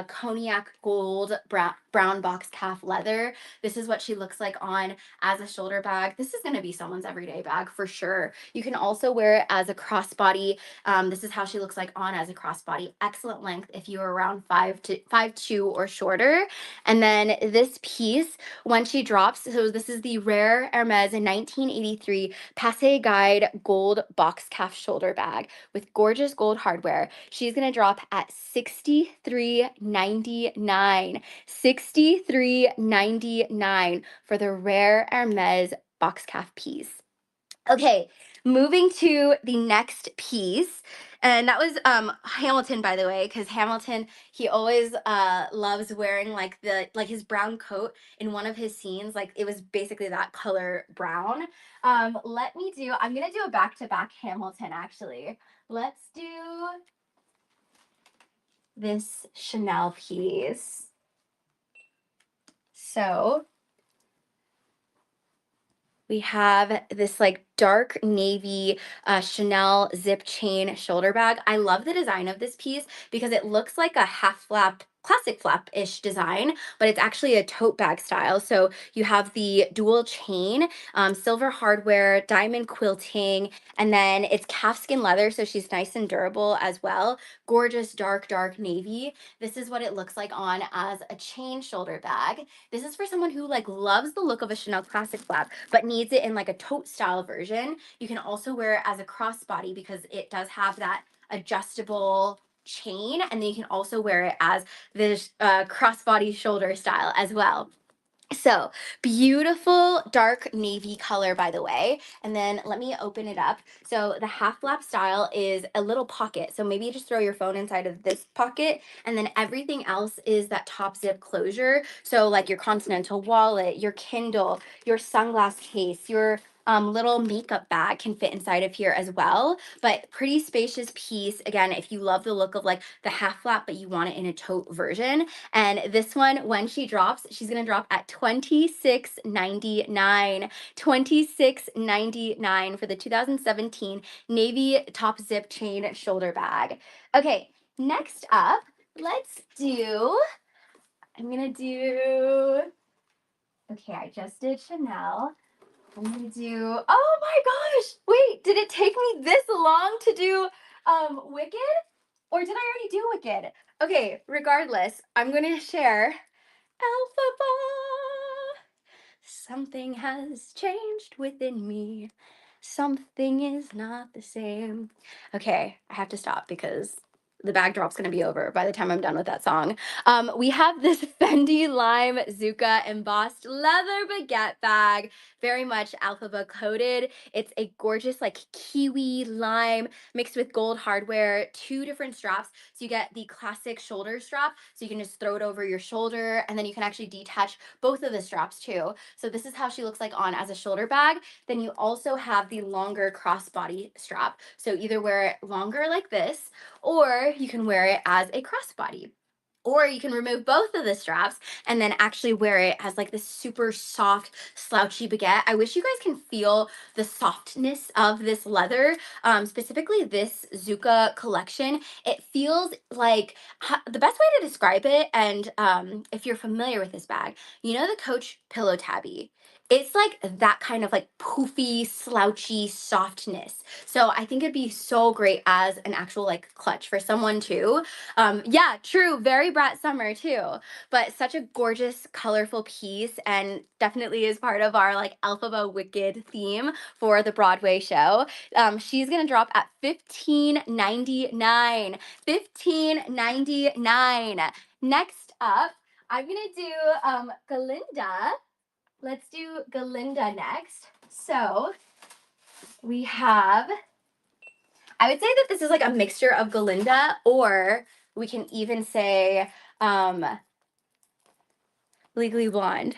cognac gold brown box calf leather. This is what she looks like on as a shoulder bag. This is going to be someone's everyday bag for sure. You can also wear it as a crossbody. This is how she looks like on as a crossbody. Excellent length if you are around 5'2" or shorter. And then this piece, when she drops, so this is the rare Hermes in 1983 Passe Guide gold box calf shoulder bag with gorgeous gold hardware. She's going to drop at $63.99. $63.99 for the rare Hermes box calf piece. Okay, moving to the next piece. And that was Hamilton, by the way, because Hamilton, he always loves wearing like his brown coat in one of his scenes. Like it was basically that color brown. I'm gonna do a back-to-back Hamilton actually. Let's do this Chanel piece. So we have this like dark navy Chanel zip chain shoulder bag. I love the design of this piece because it looks like a half flap, classic flap-ish design, but it's actually a tote bag style. So you have the dual chain, silver hardware, diamond quilting, and then it's calfskin leather, so she's nice and durable as well. Gorgeous dark navy. This is what it looks like on as a chain shoulder bag. This is for someone who like loves the look of a Chanel classic flap, but needs it in like a tote style version. You can also wear it as a crossbody because it does have that adjustable chain, and then you can also wear it as this crossbody shoulder style as well. So beautiful dark navy color, by the way. And then let me open it up. So the half flap style is a little pocket. So maybe you just throw your phone inside of this pocket, and then everything else is that top zip closure. So like your Continental wallet, your Kindle, your sunglass case, your little makeup bag can fit inside of here as well. But pretty spacious piece. Again, if you love the look of like the half flap, but you want it in a tote version. And this one, when she drops, she's going to drop at $26.99. $26.99 for the 2017 navy top zip chain shoulder bag. Okay, next up, okay, I just did Chanel. I'm gonna do, oh my gosh, wait, did it take me this long to do Wicked? Or did I already do Wicked? Okay, regardless, I'm gonna share Alphaba. Something has changed within me. Something is not the same. Okay, I have to stop because the bag drop's gonna be over by the time I'm done with that song. We have this Fendi Lime Zuka embossed leather baguette bag, very much Alphaba coated. It's a gorgeous like kiwi lime mixed with gold hardware, two different straps. So you get the classic shoulder strap, so you can just throw it over your shoulder, and then you can actually detach both of the straps too. So this is how she looks like on as a shoulder bag. Then you also have the longer crossbody strap. So either wear it longer like this, or you can wear it as a crossbody. Or you can remove both of the straps and then actually wear it as like this super soft, slouchy baguette. I wish you guys can feel the softness of this leather, specifically this Zuka collection. It feels like the best way to describe it, and if you're familiar with this bag, you know the Coach pillow tabby. It's like that kind of like poofy, slouchy softness. So I think it'd be so great as an actual like clutch for someone too. Yeah, true. Very Brat Summer too. But such a gorgeous, colorful piece, and definitely is part of our like Alphaba Wicked theme for the Broadway show. She's gonna drop at $15.99. $15.99. Next up, I'm gonna do Galinda. Let's do Galinda next. So we have, I would say that this is like a mixture of Galinda, or we can even say Legally Blonde.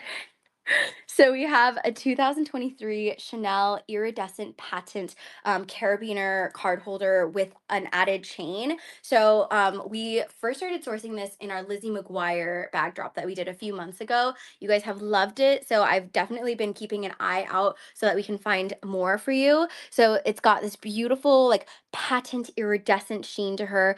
So we have a 2023 Chanel iridescent patent carabiner card holder with an added chain. So we first started sourcing this in our Lizzie McGuire bag drop that we did a few months ago. You guys have loved it. So I've definitely been keeping an eye out so that we can find more for you. So it's got this beautiful like patent iridescent sheen to her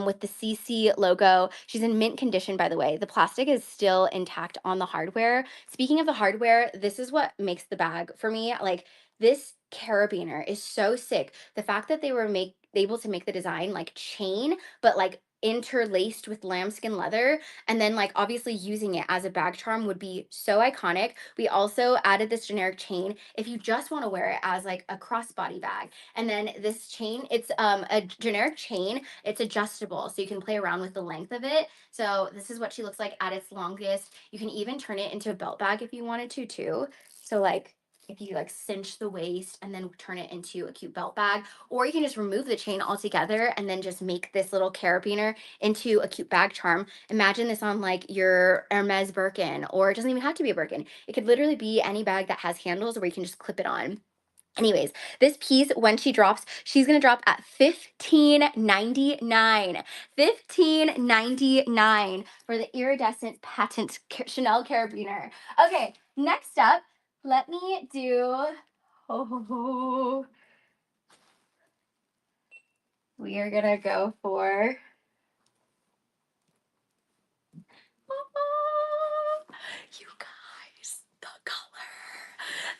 with the CC logo. She's in mint condition, by the way. The plastic is still intact on the hardware. Speaking of the hardware, this is what makes the bag for me. Like this carabiner is so sick. The fact that they were able to make the design like chain, but like interlaced with lambskin leather, and then like obviously using it as a bag charm would be so iconic. We also added this generic chain if you just want to wear it as like a crossbody bag. And then this chain, it's a generic chain. It's adjustable, so you can play around with the length of it. So this is what she looks like at its longest. You can even turn it into a belt bag if you wanted to too. So like if you like cinch the waist and then turn it into a cute belt bag, or you can just remove the chain altogether and then just make this little carabiner into a cute bag charm. Imagine this on like your Hermes Birkin, or it doesn't even have to be a Birkin. It could literally be any bag that has handles where you can just clip it on. Anyways, this piece, when she drops, she's gonna drop at $15.99. $15.99 for the iridescent patent Chanel carabiner. Okay, next up, let me do. Oh, we are gonna go for. You guys, the color.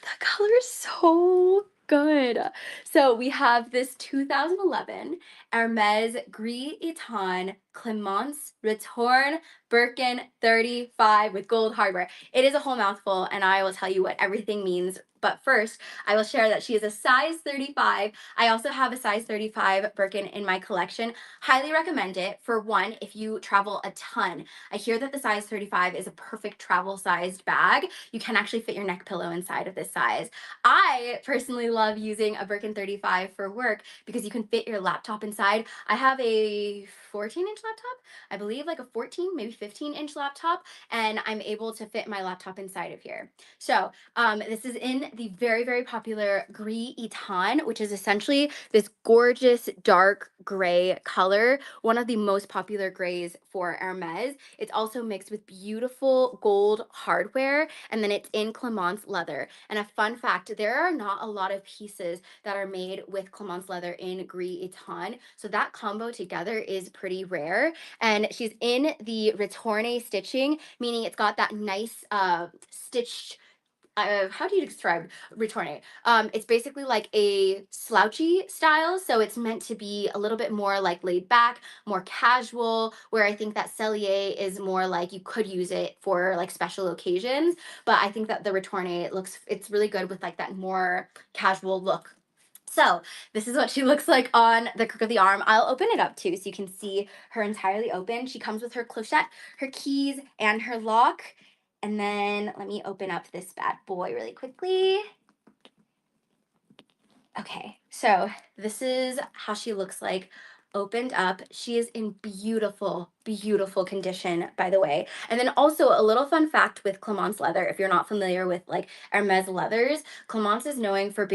The color is so good. So we have this 2011 Hermes Gris Eton Clemence Retourne Birkin 35 with gold hardware. It is a whole mouthful, and I will tell you what everything means. But first, I will share that she is a size 35. I also have a size 35 Birkin in my collection. Highly recommend it. For one, if you travel a ton. I hear that the size 35 is a perfect travel sized bag. You can actually fit your neck pillow inside of this size. I personally love using a Birkin 35 for work because you can fit your laptop inside. I have a 14-inch laptop, I believe like a 14, maybe 15-inch laptop, and I'm able to fit my laptop inside of here. So this is in the very, very popular Gris Eton, which is essentially this gorgeous dark gray color, one of the most popular grays for Hermes. It's also mixed with beautiful gold hardware, and then it's in Clemence leather. And a fun fact, there are not a lot of pieces that are made with Clemence leather in Gris Eton, so that combo together is pretty rare. And she's in the retourne stitching, meaning it's got that nice stitched how do you describe retourne? It's basically like a slouchy style, so it's meant to be a little bit more like laid back, more casual, where I think that cellier is more like you could use it for like special occasions, but I think that the retourne it's really good with like that more casual look. So this is what she looks like on the crook of the arm. I'll open it up too so you can see her entirely open. She comes with her clochette, her keys, and her lock. And then let me open up this bad boy really quickly. Okay, so this is how she looks like opened up. She is in beautiful, beautiful condition, by the way. And then also a little fun fact with Clemence leather, if you're not familiar with like Hermes leathers, Clemence is known for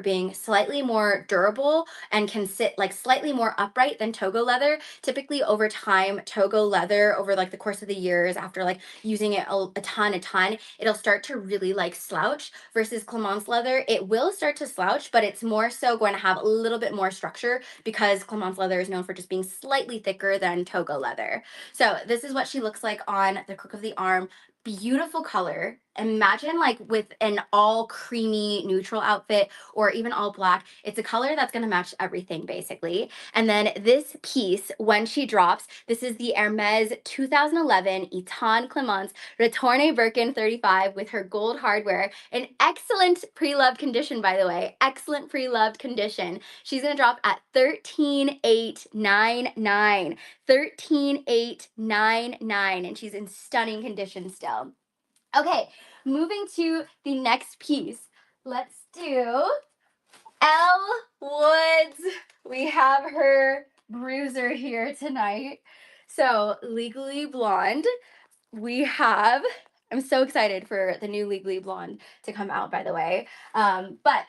being slightly more durable and can sit like slightly more upright than Togo leather. Typically over time, Togo leather over like the course of the years after like using it a ton, it'll start to really like slouch versus Clemence leather. It will start to slouch, but it's more so going to have a little bit more structure because Clemence leather is known for just being slightly thicker than Togo leather. So this is what she looks like on the crook of the arm. Beautiful color. Imagine like with an all creamy neutral outfit or even all black. It's a color that's going to match everything basically. And then this piece, when she drops, this is the Hermes 2011 Eton Clemence Retourne Birkin 35 with her gold hardware in excellent pre-loved condition, by the way. Excellent pre-loved condition. She's going to drop at $13,899. $13,899, and she's in stunning condition still. Okay, moving to the next piece. Let's do Elle Woods. We have her bruiser here tonight. So, Legally Blonde, we have, I'm so excited for the new Legally Blonde to come out, by the way. But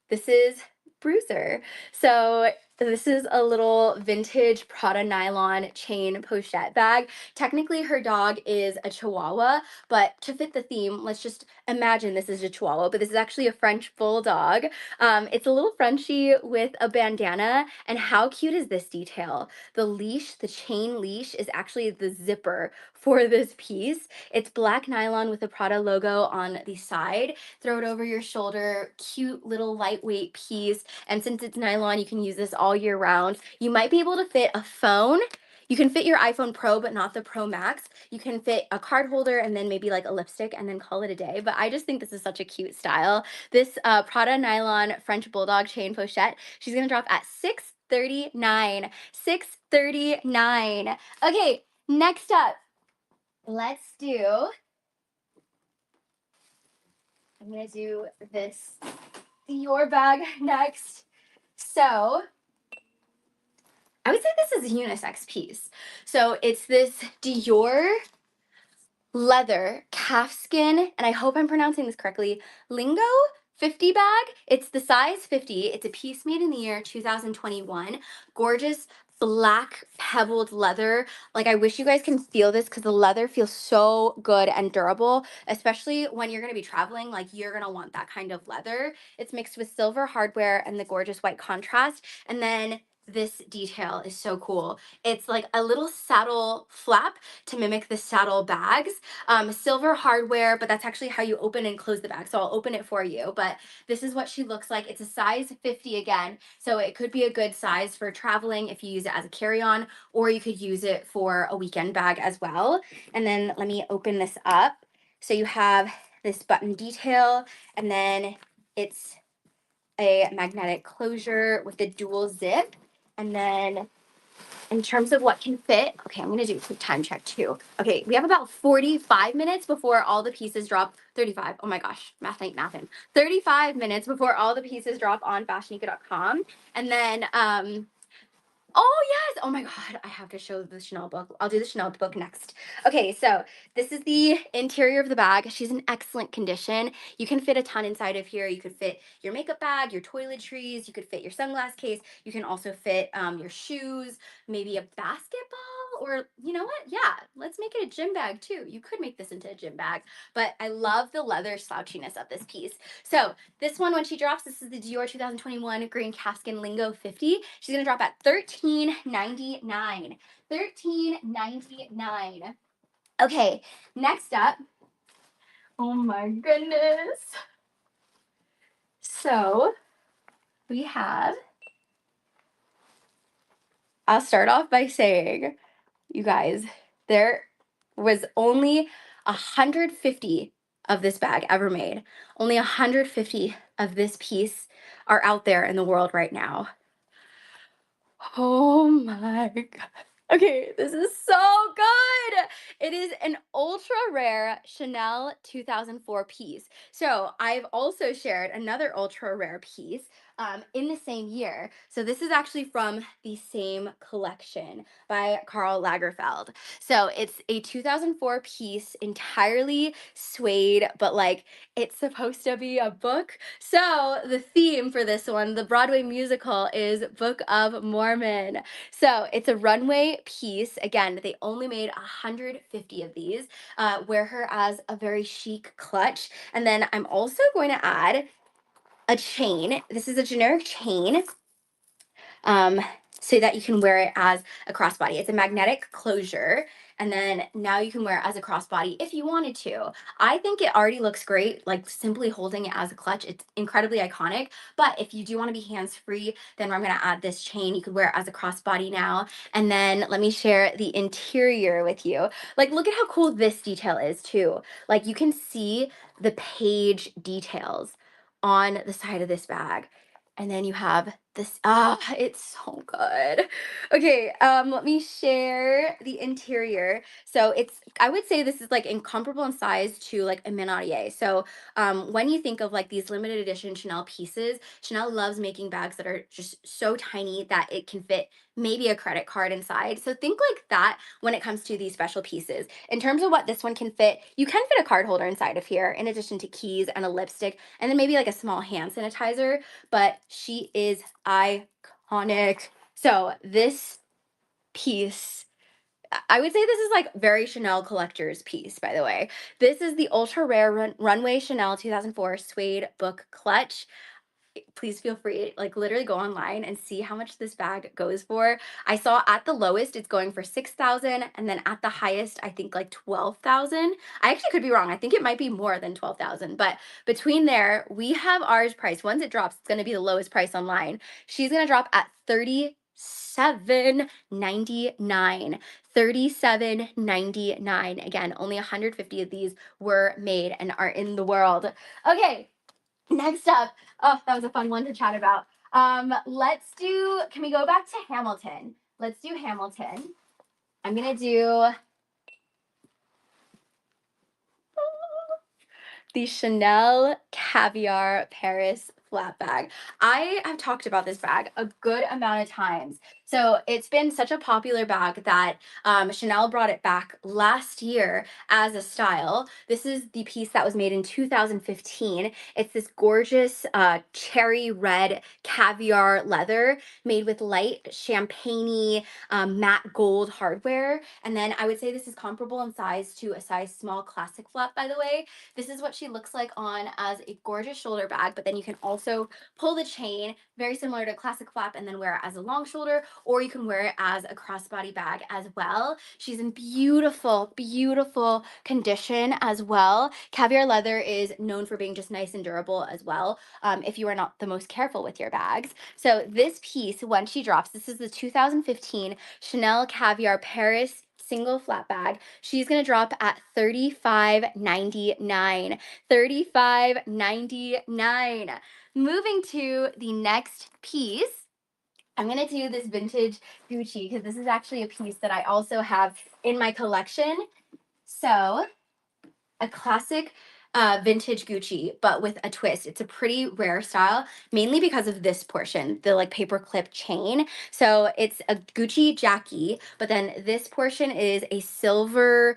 this is Bruiser. So this is a little vintage Prada nylon chain pochette bag. Technically, her dog is a Chihuahua, but to fit the theme, let's just imagine this is a Chihuahua, but this is actually a French bulldog. It's a little Frenchie with a bandana, and how cute is this detail? The leash, the chain leash, is actually the zipper for this piece. It's black nylon with a Prada logo on the side. Throw it over your shoulder, cute little lightweight piece. And since it's nylon, you can use this all year round. You might be able to fit a phone. You can fit your iPhone Pro, but not the Pro Max. You can fit a card holder and then maybe like a lipstick and then call it a day. But I just think this is such a cute style. This Prada nylon French bulldog chain pochette, she's gonna drop at $639. $639. Okay, next up, let's do, I'm gonna do this Dior bag next. So I would say this is a unisex piece. So it's this Dior leather calfskin, and I hope I'm pronouncing this correctly, lingo 50 bag. It's the size 50. It's a piece made in the year 2021. Gorgeous black pebbled leather. Like, I wish you guys can feel this because the leather feels so good and durable, especially when you're going to be traveling. Like, you're going to want that kind of leather. It's mixed with silver hardware and the gorgeous white contrast. And then this detail is so cool. It's like a little saddle flap to mimic the saddle bags. Silver hardware, but that's actually how you open and close the bag. So I'll open it for you. But this is what she looks like. It's a size 50 again. So it could be a good size for traveling if you use it as a carry-on, or you could use it for a weekend bag as well. And then let me open this up. So you have this button detail, and then it's a magnetic closure with a dual zip. And then in terms of what can fit, okay, I'm gonna do a quick time check too. Okay, we have about 45 minutes before all the pieces drop. 35, oh my gosh, math ain't mathin'. 35 minutes before all the pieces drop on fashionica.com. And then oh yes! Oh my god, I have to show the Chanel book. I'll do the Chanel book next. Okay, so this is the interior of the bag. She's in excellent condition. You can fit a ton inside of here. You could fit your makeup bag, your toiletries, you could fit your sunglass case. You can also fit your shoes, maybe a basketball, or you know what? Yeah, let's make it a gym bag too. You could make this into a gym bag, but I love the leather slouchiness of this piece. So this one, when she drops, this is the Dior 2021 Green Calfskin Lingo 50. She's gonna drop at $13.99. $13.99. Okay, next up. Oh my goodness. So we have, I'll start off by saying, you guys, there was only 150 of this bag ever made. Only 150 of this piece are out there in the world right now. Oh my god. Okay, this is so good. It is an ultra rare Chanel 2004 piece. So I've also shared another ultra rare piece in the same year. So this is actually from the same collection by Karl Lagerfeld. So it's a 2004 piece, entirely suede, but like it's supposed to be a book. So the theme for this one, the Broadway musical, is Book of Mormon. So it's a runway piece. Again, they only made 150 of these. Wear her as a very chic clutch. And then I'm also going to add a chain. This is a generic chain. Um, so that you can wear it as a crossbody. It's a magnetic closure, and then now you can wear it as a crossbody if you wanted to. I think it already looks great, like simply holding it as a clutch. It's incredibly iconic, but if you do want to be hands-free, then I'm going to add this chain. You could wear it as a crossbody now, and then let me share the interior with you. Like, look at how cool this detail is too. Like, you can see the page details on the side of this bag, and then you have This it's so good. Okay, let me share the interior. So it's I would say this is like incomparable in size to like a minadiere. So when you think of like these limited edition Chanel pieces, Chanel loves making bags that are just so tiny that it can fit maybe a credit card inside. So think like that when it comes to these special pieces. In terms of what this one can fit, you can fit a card holder inside of here in addition to keys and a lipstick and then maybe like a small hand sanitizer, but she is iconic. So this piece, I would say this is like very Chanel collector's piece, by the way. This is the ultra rare Runway Chanel 2004 suede book clutch. Please feel free, like literally go online and see how much this bag goes for. I saw at the lowest it's going for 6,000 and then at the highest I think like 12,000. I actually could be wrong. I think it might be more than 12,000, but between there we have ours priced. Once it drops, it's going to be the lowest price online. She's going to drop at 37.99. 37.99. Again, only 150 of these were made and are in the world. Okay, next up, oh, that was a fun one to chat about. Can we go back to Hamilton? Let's do Hamilton. I'm gonna do the Chanel Caviar Paris flat bag. I have talked about this bag a good amount of times. So it's been such a popular bag that Chanel brought it back last year as a style. This is the piece that was made in 2015. It's this gorgeous cherry red caviar leather made with light champagne matte gold hardware. And then I would say this is comparable in size to a size small classic flap, by the way. This is what she looks like on as a gorgeous shoulder bag, but then you can also pull the chain, very similar to a classic flap, and then wear it as a long shoulder, or you can wear it as a crossbody bag as well. She's in beautiful, beautiful condition as well. Caviar leather is known for being just nice and durable as well, if you are not the most careful with your bags. So this piece, when she drops, this is the 2015 Chanel Caviar Paris single flat bag. She's gonna drop at $35.99. $35.99. Moving to the next piece, I'm gonna do this vintage Gucci because this is actually a piece that I also have in my collection. So a classic vintage Gucci, but with a twist. It's a pretty rare style, mainly because of this portion, the like paper clip chain. So it's a Gucci Jackie, but then this portion is a silver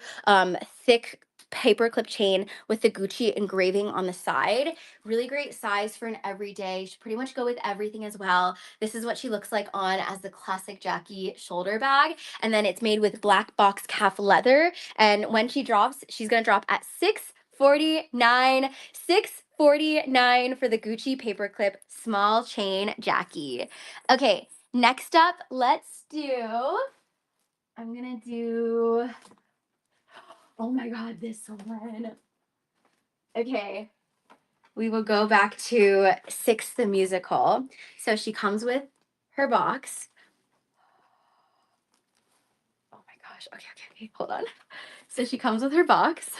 thick paper clip chain with the Gucci engraving on the side. Really great size for an everyday. Should pretty much go with everything as well. This is what she looks like on as the classic Jackie shoulder bag. And then it's made with black box calf leather. And when she drops, she's gonna drop at $649. $649 for the Gucci paperclip small chain Jackie. Okay, next up, I'm gonna do, oh my God, this one. Okay, we will go back to Six the Musical. So she comes with her box. Oh my gosh, okay, hold on. So she comes with her box.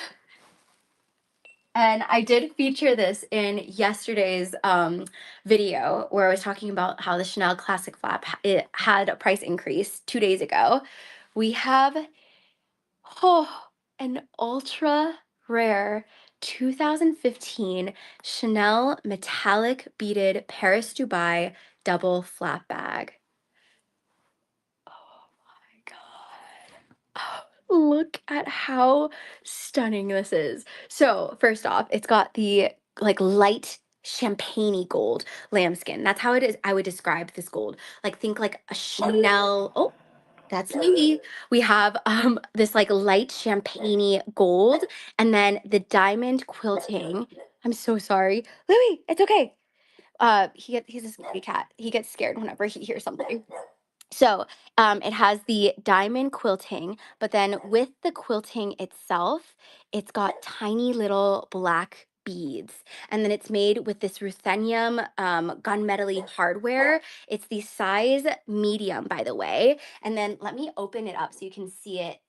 And I did feature this in yesterday's video where I was talking about how the Chanel Classic Flap it had a price increase 2 days ago. We have an ultra rare 2015 Chanel metallic beaded Paris Dubai double flap bag. Oh my God. Look at how stunning this is. So, first off, it's got the like light champagne gold lambskin. That's how it is. I would describe this gold. Like think like a Chanel. Oh, that's me. We have this like light champagne gold and then the diamond quilting. I'm so sorry. Louis, it's okay. He's a scaredy cat. He gets scared whenever he hears something. So it has the diamond quilting, but then with the quilting itself, it's got tiny little black beads. And then it's made with this ruthenium gunmetal hardware. It's the size medium, by the way. And then let me open it up so you can see it,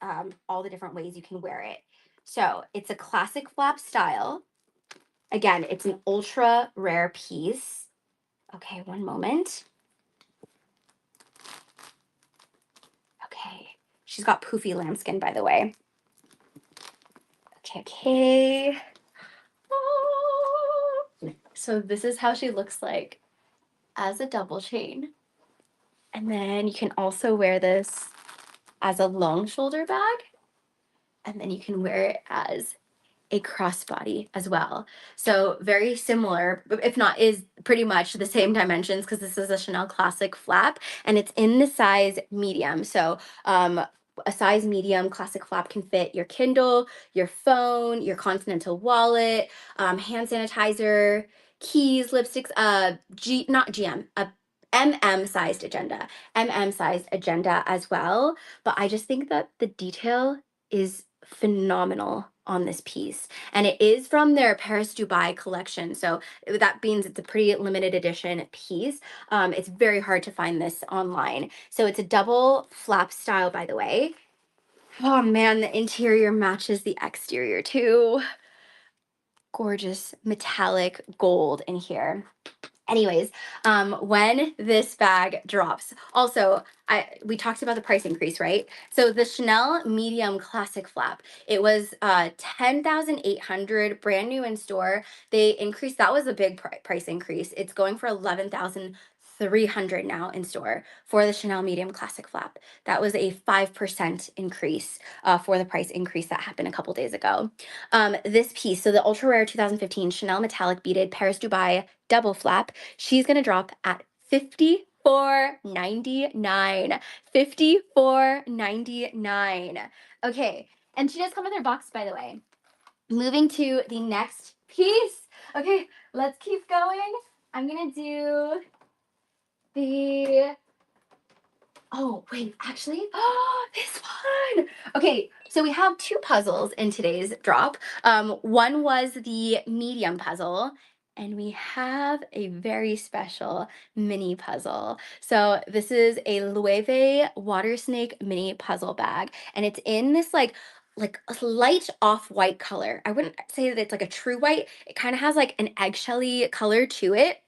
all the different ways you can wear it. So it's a classic flap style. Again, it's an ultra rare piece. Okay, one moment. She's got poofy lambskin, by the way. Okay, okay. So this is how she looks like as a double chain. And then you can also wear this as a long shoulder bag. And then you can wear it as a crossbody as well. So very similar, if not is pretty much the same dimensions, because this is a Chanel classic flap and it's in the size medium. So a size medium classic flap can fit your Kindle, your phone, your Continental wallet, hand sanitizer, keys, lipsticks, not GM, a MM sized agenda as well. But I just think that the detail is phenomenal on this piece, and it is from their Paris Dubai collection, so that means it's a pretty limited edition piece. It's very hard to find this online, so it's a double flap style, by the way. Oh man, the interior matches the exterior too. Gorgeous metallic gold in here. Anyways, when this bag drops, also, we talked about the price increase, right? So the Chanel medium classic flap, it was 10,800 brand new in store. They increased, that was a big price increase. It's going for 11,300 now in store for the Chanel medium classic flap. That was a 5% increase for the price increase that happened a couple days ago. This piece, so the ultra rare 2015 Chanel metallic beaded Paris Dubai double flap, she's gonna drop at $54.99. $54.99. Okay, and she does come with her box, by the way. Moving to the next piece. Okay, let's keep going. I'm gonna do the, oh, wait, actually, oh, this one. Okay, so we have two puzzles in today's drop. One was the medium puzzle, and we have a very special mini puzzle. So this is a Loewe water snake mini puzzle bag, and it's in this like a light off-white color. I wouldn't say that it's like a true white. It kind of has like an eggshelly color to it,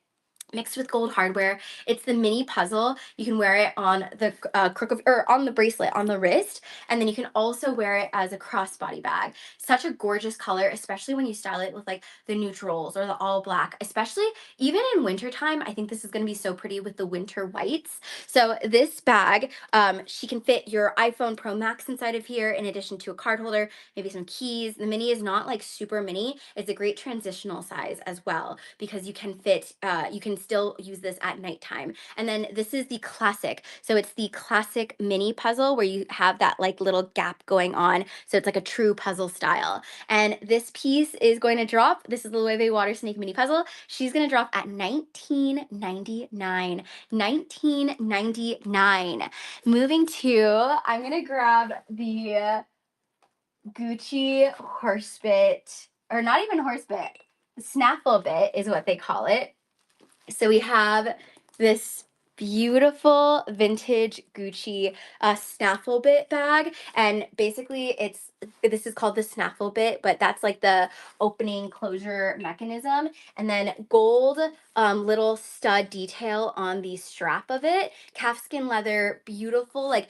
mixed with gold hardware. It's the mini puzzle. You can wear it on the crook of, or on the bracelet on the wrist, and then you can also wear it as a crossbody bag. Such a gorgeous color, especially when you style it with like the neutrals or the all black, especially even in wintertime. I think this is going to be so pretty with the winter whites. So this bag, she can fit your iPhone Pro Max inside of here, in addition to a card holder, maybe some keys. The mini is not like super mini. It's a great transitional size as well, because you can fit, you can still use this at nighttime. And then this is the classic. So it's the classic mini puzzle where you have that like little gap going on. So it's like a true puzzle style. And this piece is going to drop. This is the Loewe Water Snake mini puzzle. She's going to drop at $19.99. $19.99. Moving to, I'm going to grab the Gucci horsebit, or not even horsebit, snaffle bit is what they call it. So we have this beautiful vintage Gucci snaffle bit bag, and basically this is called the snaffle bit, but that's like the opening closure mechanism, and then gold little stud detail on the strap of it, calfskin leather, beautiful like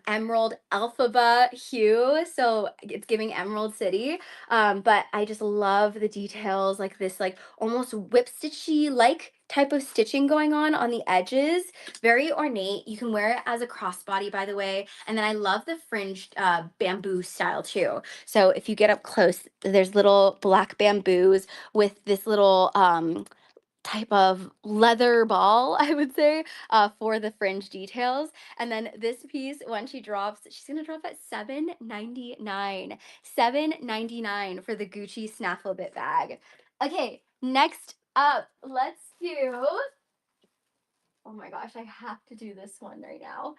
emerald alphaba hue, so it's giving Emerald City. But I just love the details, like this like almost whip stitchy like type of stitching going on the edges. Very ornate. You can wear it as a crossbody, by the way. And then I love the fringed bamboo style too. So if you get up close, there's little black bamboos with this little type of leather ball, I would say, for the fringe details. And then this piece, when she drops, she's gonna drop at $7.99. $7.99 for the Gucci snaffle bit bag. Okay, next up, let's do, oh my gosh, I have to do this one right now.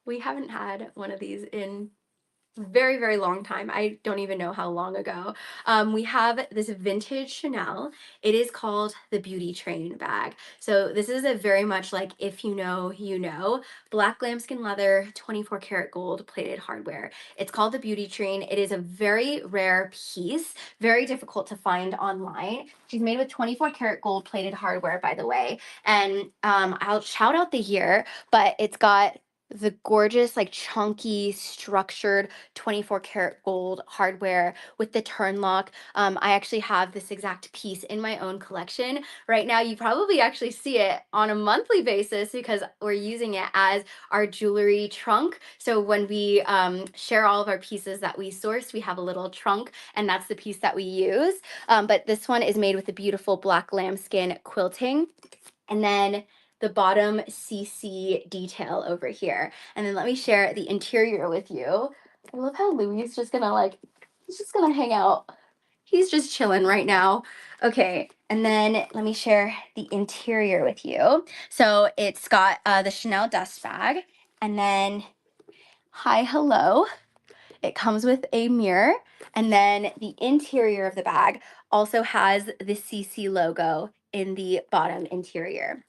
We haven't had one of these in very, very long time. I don't even know how long ago. We have this vintage Chanel. It is called the Beauty Train bag. So this is a very much like if you know, you know, black lambskin leather, 24 karat gold plated hardware. It's called the Beauty Train. It is a very rare piece, very difficult to find online. She's made with 24 karat gold plated hardware, by the way. And I'll shout out the year, but it's got the gorgeous, like chunky, structured 24 karat gold hardware with the turn lock. I actually have this exact piece in my own collection. Right now, you probably actually see it on a monthly basis because we're using it as our jewelry trunk. So when we share all of our pieces that we source, we have a little trunk, and that's the piece that we use. But this one is made with the beautiful black lambskin quilting. And then the bottom CC detail over here. And then let me share the interior with you. I love how Louis just gonna like, he's just gonna hang out. He's just chilling right now. Okay, and then let me share the interior with you. So it's got the Chanel dust bag, and then hi, hello. It comes with a mirror, and then the interior of the bag also has the CC logo in the bottom interior.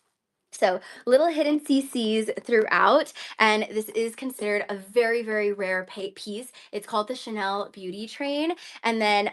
So little hidden CCs throughout, and this is considered a very, very rare piece. It's called the Chanel Beauty Train, and then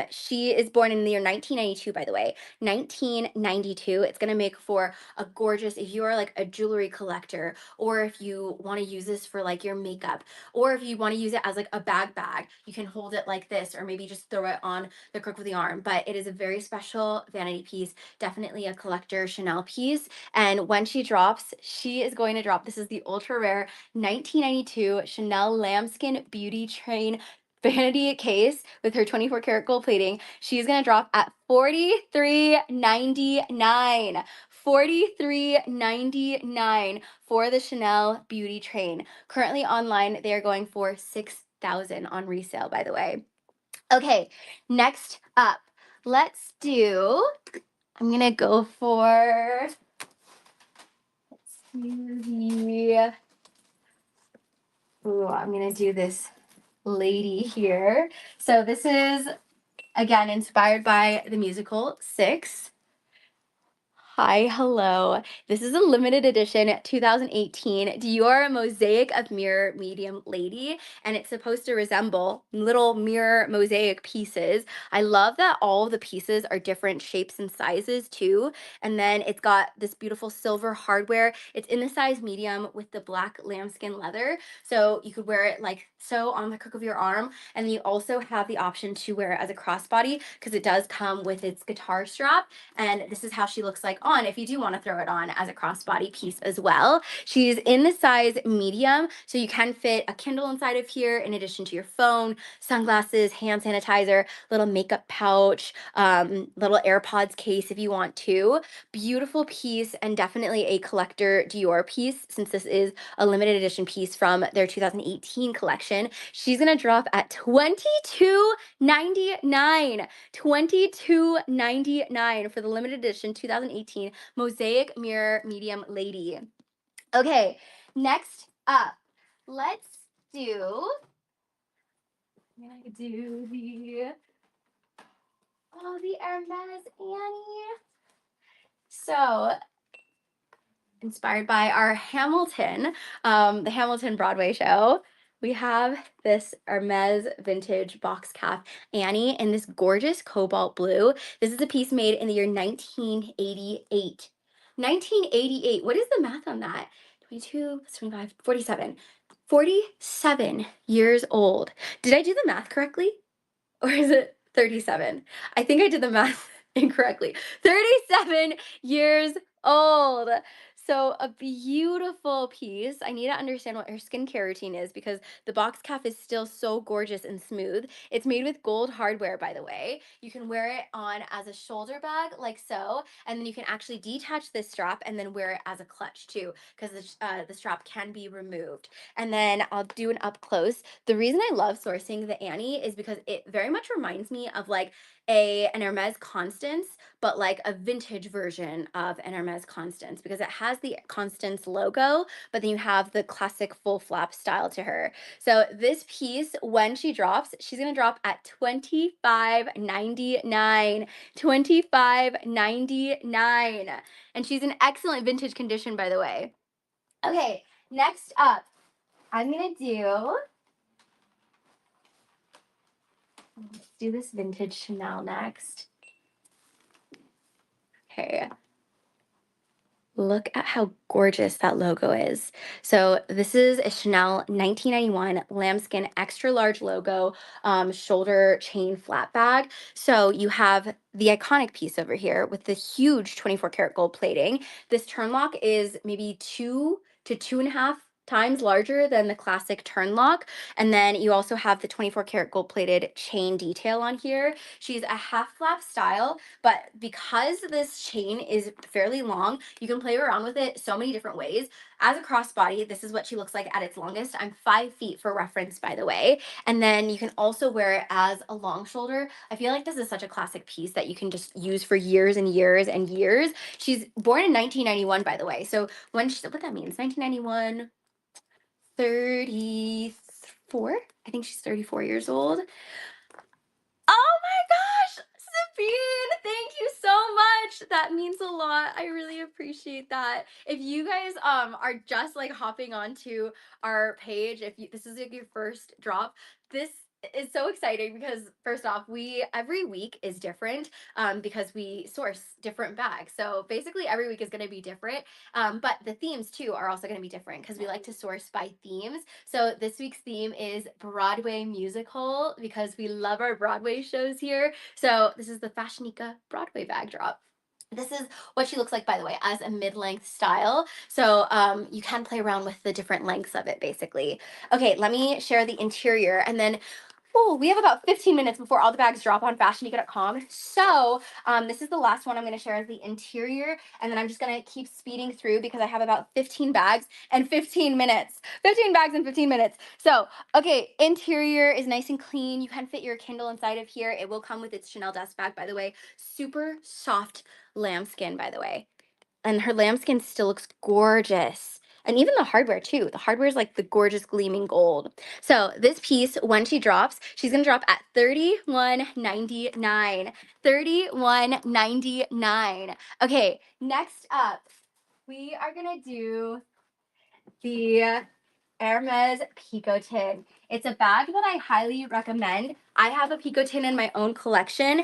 she is born in the year 1992, by the way, 1992. It's gonna make for a gorgeous, if you are like a jewelry collector, or if you want to use this for like your makeup, or if you want to use it as like a bag, you can hold it like this, or maybe just throw it on the crook of the arm. But it is a very special vanity piece, definitely a collector Chanel piece. And when she drops, she is going to drop. This is the ultra rare 1992 Chanel Lambskin Beauty Train vanity case with her 24 karat gold plating. She's going to drop at $43.99. $43.99 for the Chanel Beauty Train. Currently online, they are going for $6,000 on resale, by the way. Okay, next up, let's do, I'm going to go for the, ooh, I'm gonna do this lady here. So this is, again, inspired by the musical Six. Hi, hello. This is a limited edition 2018 Dior Mosaic of Mirror Medium Lady, and it's supposed to resemble little mirror mosaic pieces. I love that all of the pieces are different shapes and sizes too. And then it's got this beautiful silver hardware. It's in the size medium with the black lambskin leather. So you could wear it like so on the crook of your arm. And then you also have the option to wear it as a crossbody because it does come with its guitar strap. And this is how she looks like on if you do want to throw it on as a crossbody piece as well. She's in the size medium, so you can fit a Kindle inside of here in addition to your phone, sunglasses, hand sanitizer, little makeup pouch, little AirPods case if you want to. Beautiful piece, and definitely a collector Dior piece since this is a limited edition piece from their 2018 collection. She's gonna drop at $22.99. $22.99 for the limited edition 2018 Mosaic Mirror Medium Lady. Okay, next up, let's do, I'm gonna do the Hermes Annie. So inspired by our Hamilton, the Hamilton Broadway show, we have this Hermes vintage box cap Annie in this gorgeous cobalt blue. This is a piece made in the year 1988. 1988. What is the math on that? 22, 25, 47. 47 years old. Did I do the math correctly? Or is it 37? I think I did the math incorrectly. 37 years old. So a beautiful piece. I need to understand what her skincare routine is because the box cap is still so gorgeous and smooth. It's made with gold hardware, by the way. You can wear it on as a shoulder bag like so, and then you can actually detach this strap and then wear it as a clutch too because the strap can be removed. And then I'll do an up close. The reason I love sourcing the Annie is because it very much reminds me of like an Hermes Constance, but like a vintage version of an Hermes Constance because it has the Constance logo, but then you have the classic full flap style to her. So this piece, when she drops, she's gonna drop at $25.99. $25.99. And she's in excellent vintage condition, by the way. Okay, next up, I'm gonna let's do this vintage Chanel next. Okay. Look at how gorgeous that logo is. So this is a Chanel 1991 lambskin extra large logo shoulder chain flat bag. So you have the iconic piece over here with the huge 24 karat gold plating. This turn lock is maybe 2 to 2.5 times larger than the classic turn lock. And then you also have the 24 karat gold plated chain detail on here. She's a half flap style, but because this chain is fairly long, you can play around with it so many different ways. As a crossbody, this is what she looks like at its longest. I'm 5 feet for reference, by the way. And then you can also wear it as a long shoulder. I feel like this is such a classic piece that you can just use for years and years and years. She's born in 1991, by the way. So what that means, 1991, 34? I think she's 34 years old. Oh my gosh, Sabine, thank you so much. That means a lot. I really appreciate that. If you guys are just like hopping onto our page, if this is like your first drop, this is so exciting because first off, we every week is different because we source different bags. So basically every week is going to be different. But the themes too are also going to be different because we like to source by themes. So this week's theme is Broadway musical because we love our Broadway shows here. So this is the FashionNica Broadway bag drop. This is what she looks like, by the way, as a mid-length style. So you can play around with the different lengths of it, basically. Okay, let me share the interior, and then oh, we have about 15 minutes before all the bags drop on fashionica.com. So this is the last one I'm going to share as the interior, and then I'm just going to keep speeding through because I have about 15 bags and 15 minutes. 15 bags and 15 minutes. So, okay, interior is nice and clean. You can fit your Kindle inside of here. It will come with its Chanel dust bag, by the way. Super soft lambskin, by the way. And her lambskin still looks gorgeous. And even the hardware too. The hardware is like the gorgeous gleaming gold. So this piece, when she drops, she's gonna drop at $31.99. $31.99. Okay, next up, we are gonna do the Hermes Picotin. It's a bag that I highly recommend. I have a Picotin in my own collection.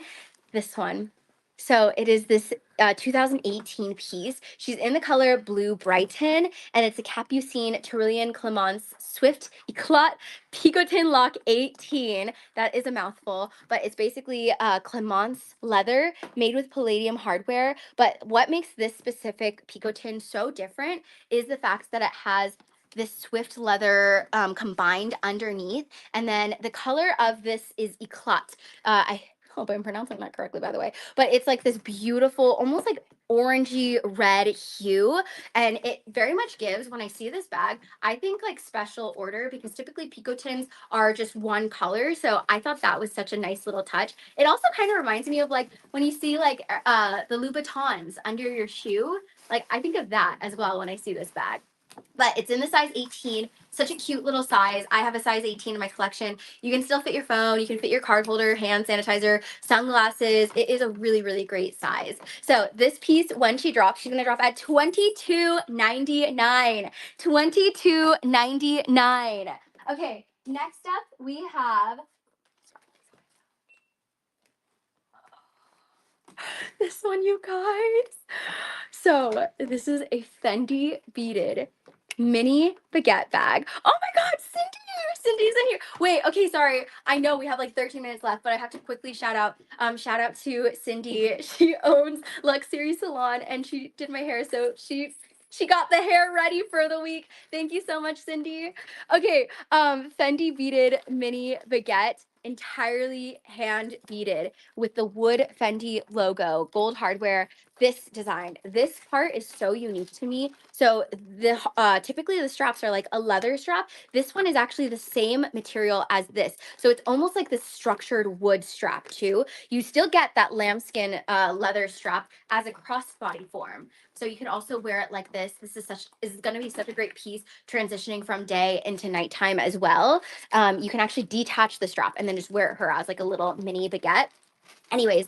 This one. So it is this 2018 piece. She's in the color Blue Brighton, and it's a Capucine Tyrolean Clemence Swift Eclat Picotin Lock 18. That is a mouthful, but it's basically Clemence leather made with palladium hardware. But what makes this specific Picotin so different is the fact that it has this swift leather combined underneath, and then the color of this is eclat. I hope I'm pronouncing that correctly, by the way, but it's like this beautiful, almost like orangey red hue, and it very much gives, when I see this bag, I think like special order, because typically picotins are just one color. So I thought that was such a nice little touch. It also kind of reminds me of like when you see like the Louboutins under your shoe. Like I think of that as well when I see this bag. But it's in the size 18, such a cute little size. I have a size 18 in my collection. You can still fit your phone, you can fit your card holder, hand sanitizer, sunglasses. It is a really, really great size. So this piece, when she drops, she's gonna drop at $22.99. $22.99. Okay, next up we have this one, you guys. So this is a Fendi beaded mini baguette bag. Oh my God, Cindy! Cindy's in here. Wait, okay, sorry. I know we have like 13 minutes left, but I have to quickly shout out to Cindy. She owns Luxury Salon and she did my hair, so she got the hair ready for the week. Thank you so much, Cindy. Okay, Fendi beaded mini baguette. entirely hand beaded with the wood Fendi logo, gold hardware. This design, this part is so unique to me. So the typically the straps are like a leather strap. This one is actually the same material as this. So it's almost like this structured wood strap too. You still get that lambskin leather strap as a crossbody form. So you can also wear it like this. This is going to be such a great piece transitioning from day into nighttime as well. You can actually detach the strap and then just wear her as like a little mini baguette. Anyways,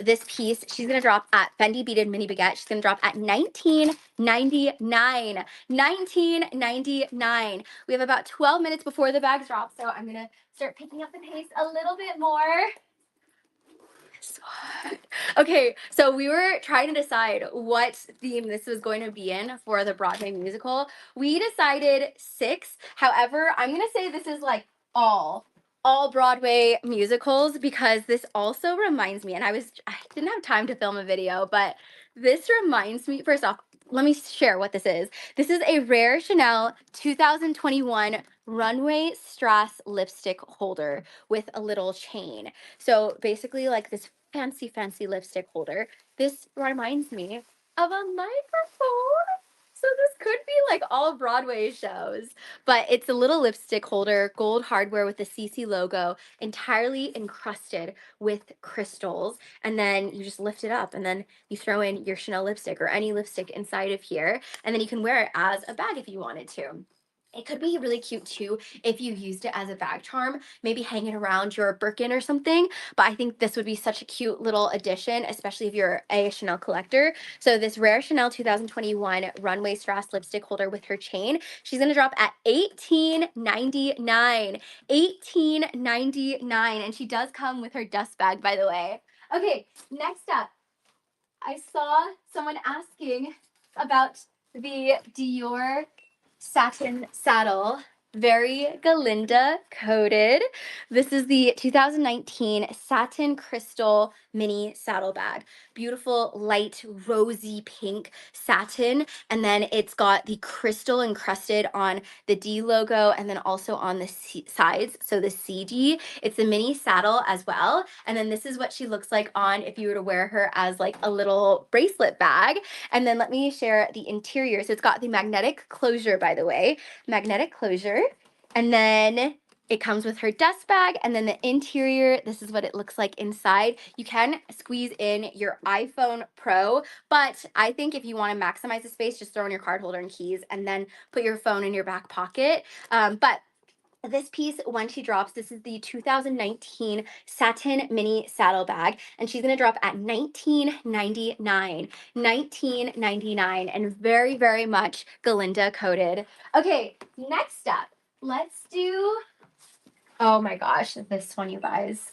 this piece, she's gonna drop at Fendi beaded mini baguette. She's gonna drop at $19.99. $19.99. We have about 12 minutes before the bags drop, so I'm gonna start picking up the pace a little bit more. Okay, so we were trying to decide what theme this was going to be in for the Broadway musical. We decided 6. However, I'm going to say this is like all Broadway musicals because this also reminds me, and I didn't have time to film a video, but this reminds me, first off, let me share what this is. This is a rare Chanel 2021 runway strass lipstick holder with a little chain. So basically like this fancy lipstick holder. This reminds me of a microphone. So this could be like all Broadway shows, but it's a little lipstick holder, gold hardware with the CC logo, entirely encrusted with crystals. And then you just lift it up and then you throw in your Chanel lipstick or any lipstick inside of here. And then you can wear it as a bag if you wanted to. It could be really cute too if you used it as a bag charm, maybe hang it around your Birkin or something. But I think this would be such a cute little addition, especially if you're a Chanel collector. So this rare Chanel 2021 runway strass lipstick holder with her chain, she's gonna drop at $18.99. $18.99. And she does come with her dust bag, by the way. Okay, next up, I saw someone asking about the Dior satin saddle, very Galinda coated. This is the 2019 satin crystal mini saddle bag. Beautiful light rosy pink satin, and then it's got the crystal encrusted on the D logo and then also on the sides, so the CD. It's a mini saddle as well, and then this is what she looks like on if you were to wear her as like a little bracelet bag. And then let me share the interior. So it's got the magnetic closure, by the way, magnetic closure. And then it comes with her dust bag. And then the interior, this is what it looks like inside. You can squeeze in your iPhone Pro, but I think if you want to maximize the space, just throw in your card holder and keys and then put your phone in your back pocket. But this piece, when she drops, this is the 2019 satin mini saddle bag, and she's going to drop at $19.99. $19.99, and very much Galinda coated. Okay, next up, let's do, oh my gosh, this one, you guys.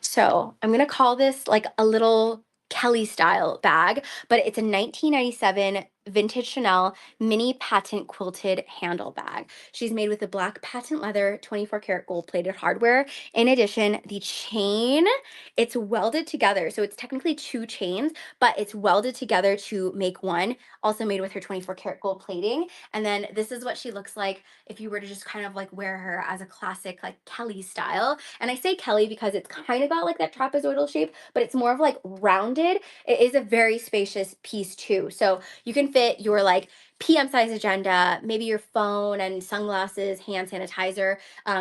So I'm going to call this like a little Kelly style bag, but it's a 1997 vintage Chanel mini patent quilted handle bag. She's made with the black patent leather 24 karat gold plated hardware. In addition, the chain, it's welded together. So it's technically 2 chains, but it's welded together to make one, also made with her 24 karat gold plating. And then this is what she looks like if you were to just kind of like wear her as a classic like Kelly style. And I say Kelly because it's kind of got like that trapezoidal shape, but it's more of like rounded. It is a very spacious piece too. So you can fit your like PM size agenda, maybe your phone and sunglasses, hand sanitizer,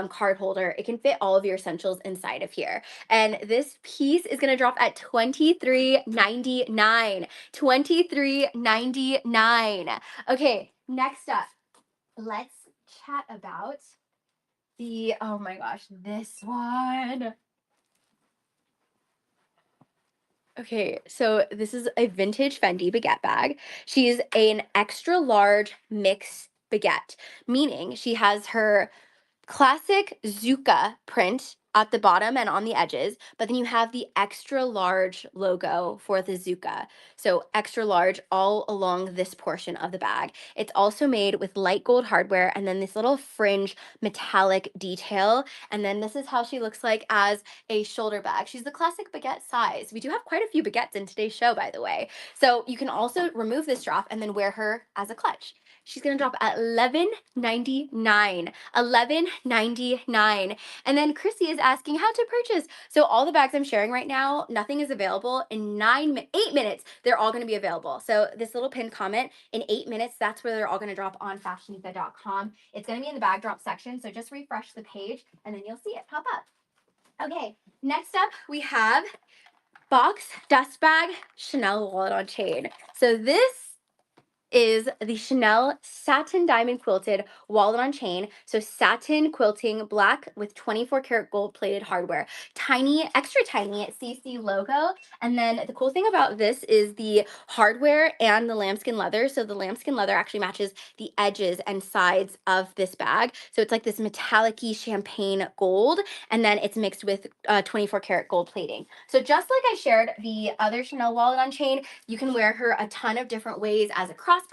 card holder. It can fit all of your essentials inside of here. And this piece is gonna drop at $23.99. $23.99. Okay, next up, let's chat about the, oh my gosh, this one. Okay, so this is a vintage Fendi baguette bag. She's an extra large mix baguette, meaning she has her classic zuka print at the bottom and on the edges, but then you have the extra large logo for the zuka. So extra large all along this portion of the bag. It's also made with light gold hardware and then this little fringe metallic detail. And then this is how she looks like as a shoulder bag. She's the classic baguette size. We do have quite a few baguettes in today's show, by the way. So you can also remove this strap and then wear her as a clutch. she's gonna drop at $11.99. $11.99. And then Chrissy is asking how to purchase. So all the bags I'm sharing right now, nothing is available. In 8 minutes, they're all gonna be available. So this little pinned comment, in 8 minutes, that's where they're all gonna drop on FashionNica.com. It's gonna be in the bag drop section, so just refresh the page and then you'll see it pop up. Okay, next up we have box dust bag Chanel wallet on chain. So this is the Chanel satin diamond quilted wallet on chain. So satin quilting, black with 24 karat gold plated hardware. Tiny, extra tiny CC logo. And then the cool thing about this is the hardware and the lambskin leather. So the lambskin leather actually matches the edges and sides of this bag. So it's like this metallic-y champagne gold, and then it's mixed with 24 karat gold plating. So just like I shared the other Chanel wallet on chain, you can wear her a ton of different ways as a crossbody,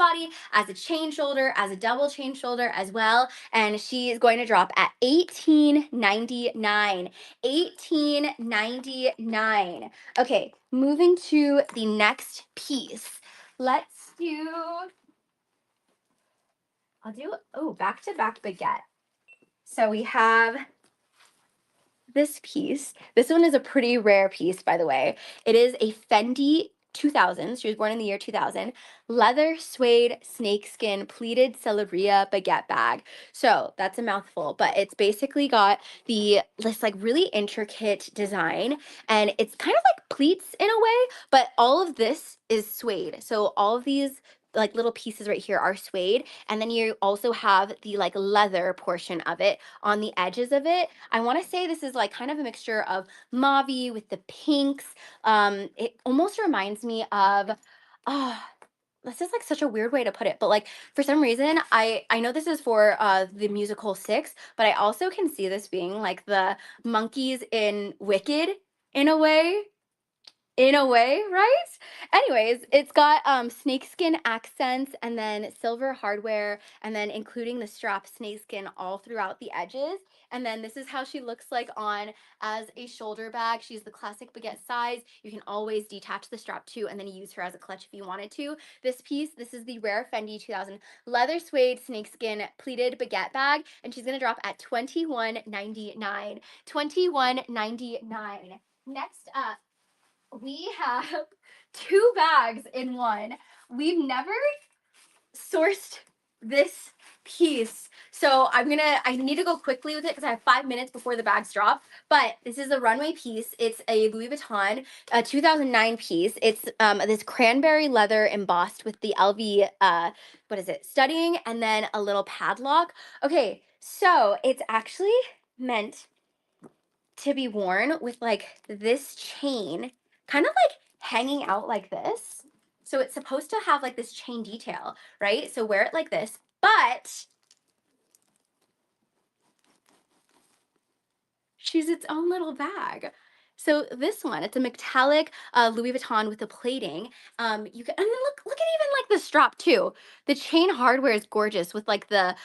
as a chain shoulder, as a double chain shoulder as well. And she is going to drop at $18.99. $18.99. Okay, moving to the next piece. Back to back baguette. So we have this piece. This one is a pretty rare piece, by the way. It is a Fendi 2000. She was born in the year 2000. Leather, suede, snakeskin, pleated Celeria baguette bag. So that's a mouthful, but it's basically got this like really intricate design, and it's kind of like pleats in a way, but all of this is suede. So all of these like little pieces right here are suede, and then you also have the like leather portion of it on the edges of it. I want to say this is like kind of a mixture of mauve with the pinks. It almost reminds me of, oh, this is like such a weird way to put it, but like for some reason, I know this is for the musical Six, but I also can see this being like the monkeys in Wicked in a way. In a way, right? Anyways, it's got snakeskin accents and then silver hardware, and then including the strap snakeskin all throughout the edges. And then this is how she looks like on as a shoulder bag. She's the classic baguette size. You can always detach the strap too and then use her as a clutch if you wanted to. This is the rare Fendi 2000 leather suede snakeskin pleated baguette bag, and she's gonna drop at $21.99. $21.99. Next up, we have two bags in one. We've never sourced this piece, so I need to go quickly with it because I have 5 minutes before the bags drop. But this is a runway piece. It's a Louis Vuitton, a 2009 piece. It's this cranberry leather embossed with the LV what is it, studying, and then a little padlock. Okay, so it's actually meant to be worn with like this chain kind of like hanging out like this. So it's supposed to have like this chain detail, right? So wear it like this, but she's its own little bag. So this one, it's a metallic Louis Vuitton with the plating. You can, and then look at even like the strap too. The chain hardware is gorgeous with like the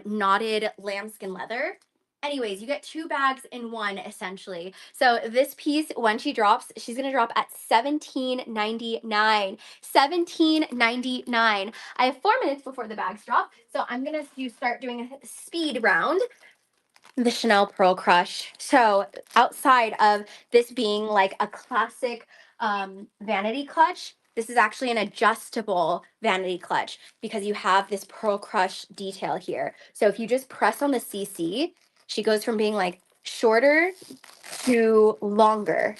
knotted lambskin leather. Anyways, you get two bags in one essentially. So this piece, when she drops, she's gonna drop at $17.99. $17.99. I have 4 minutes before the bags drop, so I'm gonna start doing a speed round. The Chanel Pearl Crush. So outside of this being like a classic vanity clutch, this is actually an adjustable vanity clutch because you have this Pearl Crush detail here. So if you just press on the CC, she goes from being like shorter to longer.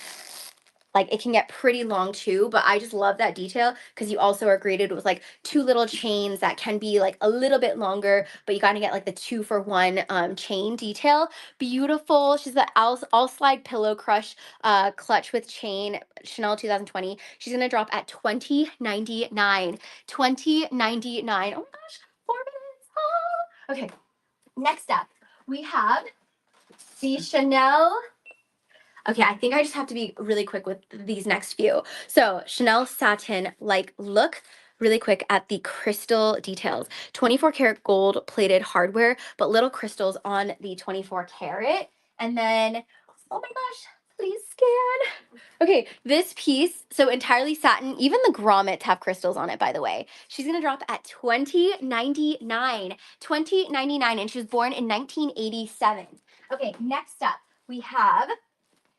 Like it can get pretty long too, but I just love that detail because you also are greeted with like two little chains that can be like a little bit longer, but you got to get like the 2-for-1 chain detail. Beautiful. She's the all slide pillow crush clutch with chain, Chanel 2020. She's gonna drop at $20.99. $20.99. Oh my gosh, 4 minutes. Oh. Okay, next up we have the Chanel. Okay, I think I just have to be really quick with these next few. So Chanel satin, like look really quick at the crystal details. 24 karat gold plated hardware, but little crystals on the 24 karat. And then, oh my gosh, Please scan. Okay, this piece, so entirely satin, even the grommets have crystals on it, by the way. She's gonna drop at $20.99. $20.99, and she was born in 1987. Okay, next up, we have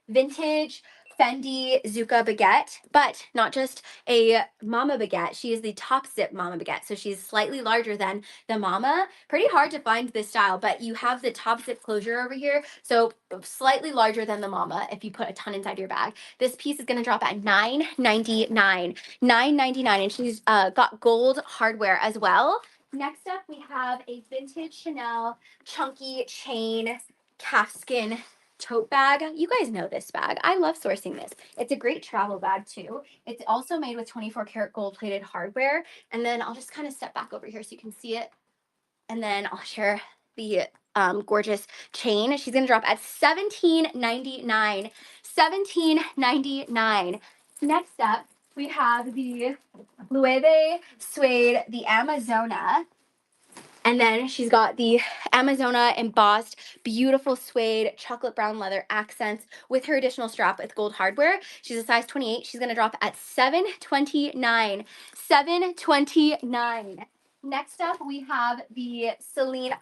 vintage Fendi Zuka baguette, but not just a mama baguette. She is the top zip mama baguette. So she's slightly larger than the mama. Pretty hard to find this style, but you have the top zip closure over here. So slightly larger than the mama if you put a ton inside your bag. This piece is gonna drop at $9.99. $9.99, and she's got gold hardware as well. Next up, we have a vintage Chanel chunky chain calfskin tote bag. You guys know this bag. I love sourcing this. It's a great travel bag too. It's also made with 24 karat gold plated hardware. And then I'll just kind of step back over here so you can see it. And then I'll share the gorgeous chain. She's going to drop at $17.99. $17.99. Next up, we have the Loewe suede, the Amazona. And then she's got the Amazona embossed, beautiful suede, chocolate brown leather accents with her additional strap with gold hardware. She's a size 28. She's going to drop at $7.29. $7.29. Next up, we have the Seline.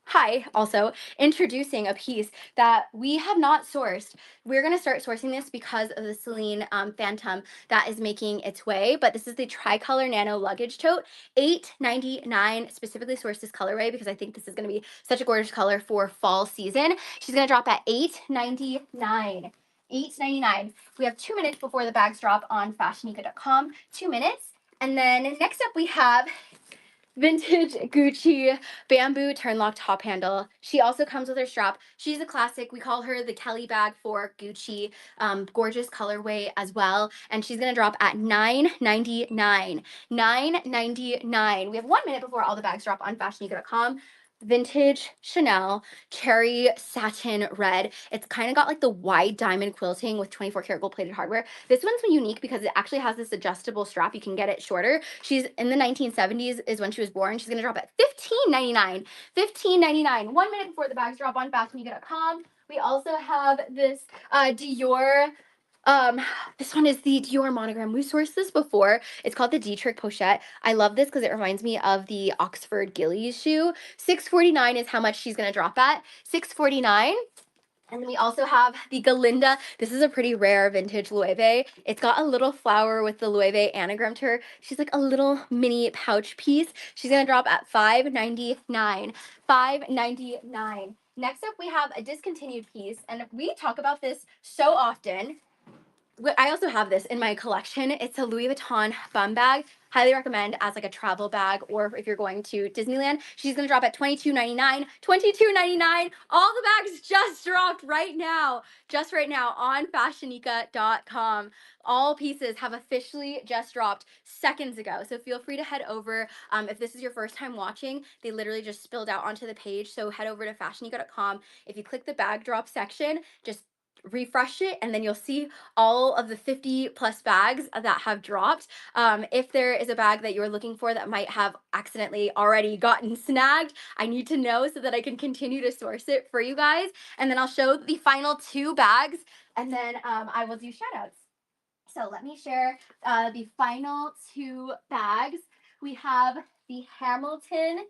Hi, also introducing a piece that we have not sourced. We're going to start sourcing this because of the Seline Phantom that is making its way, but this is the tricolor nano luggage tote, $8.99. Specifically sourced this colorway because I think this is going to be such a gorgeous color for fall season. She's going to drop at $8.99. $8.99. We have 2 minutes before the bags drop on FashionNica.com. 2 minutes. And then next up we have vintage Gucci bamboo turnlock top handle. She also comes with her strap. She's a classic. We call her the Kelly bag for Gucci. Gorgeous colorway as well. And she's gonna drop at $9.99. $9.99. We have 1 minute before all the bags drop on FashionNica.com. Vintage Chanel cherry satin red. It's kind of got like the wide diamond quilting with 24 karat gold plated hardware. This one's unique because it actually has this adjustable strap. You can get it shorter. She's in the 1970s is when she was born. She's gonna drop at $15.99. $15.99. 1 minute before the bags drop on FashionNica.com. We also have this Dior. This one is the Dior monogram. We sourced this before. It's called the Dietrich pochette. I love this because it reminds me of the Oxford Gillies shoe. $6.49 is how much she's gonna drop at. $6.49. And then we also have the Galinda. This is a pretty rare vintage Loewe. It's got a little flower with the Loewe anagram to her. She's like a little mini pouch piece. She's gonna drop at $5.99. $5.99. Next up, we have a discontinued piece, and we talk about this so often. I also have this in my collection. It's a Louis Vuitton bumbag. Highly recommend as like a travel bag or if you're going to Disneyland. She's gonna drop at $22.99. $22.99. All the bags just dropped right now. Just right now on FashionNica.com. All pieces have officially just dropped seconds ago. So feel free to head over. If this is your first time watching, they literally just spilled out onto the page. So head over to FashionNica.com. If you click the bag drop section, just refresh it and then you'll see all of the 50 plus bags that have dropped. If there is a bag that you're looking for that might have accidentally already gotten snagged, I need to know so that I can continue to source it for you guys. And then I'll show the final 2 bags and then I will do shout outs. So let me share the final 2 bags. We have the Hamilton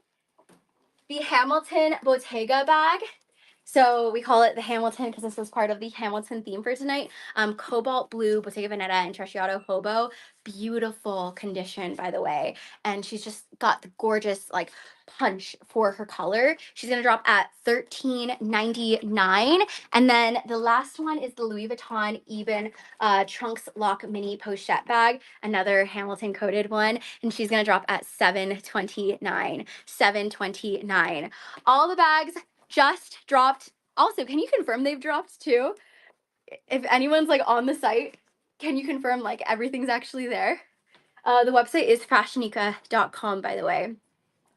Bottega bag. So we call it the Hamilton because this was part of the Hamilton theme for tonight. Cobalt blue, Bottega Veneta, and Intrecciato Hobo. Beautiful condition, by the way. And she's just got the gorgeous like punch for her color. She's gonna drop at $13.99. And then the last one is the Louis Vuitton Eben Trunks Lock Mini Pochette bag. Another Hamilton coated one. And she's gonna drop at $7.29. $7.29. All the bags just dropped. Also, can you confirm they've dropped too? If anyone's like on the site, can you confirm like everything's actually there? The website is FashionNica.com, by the way.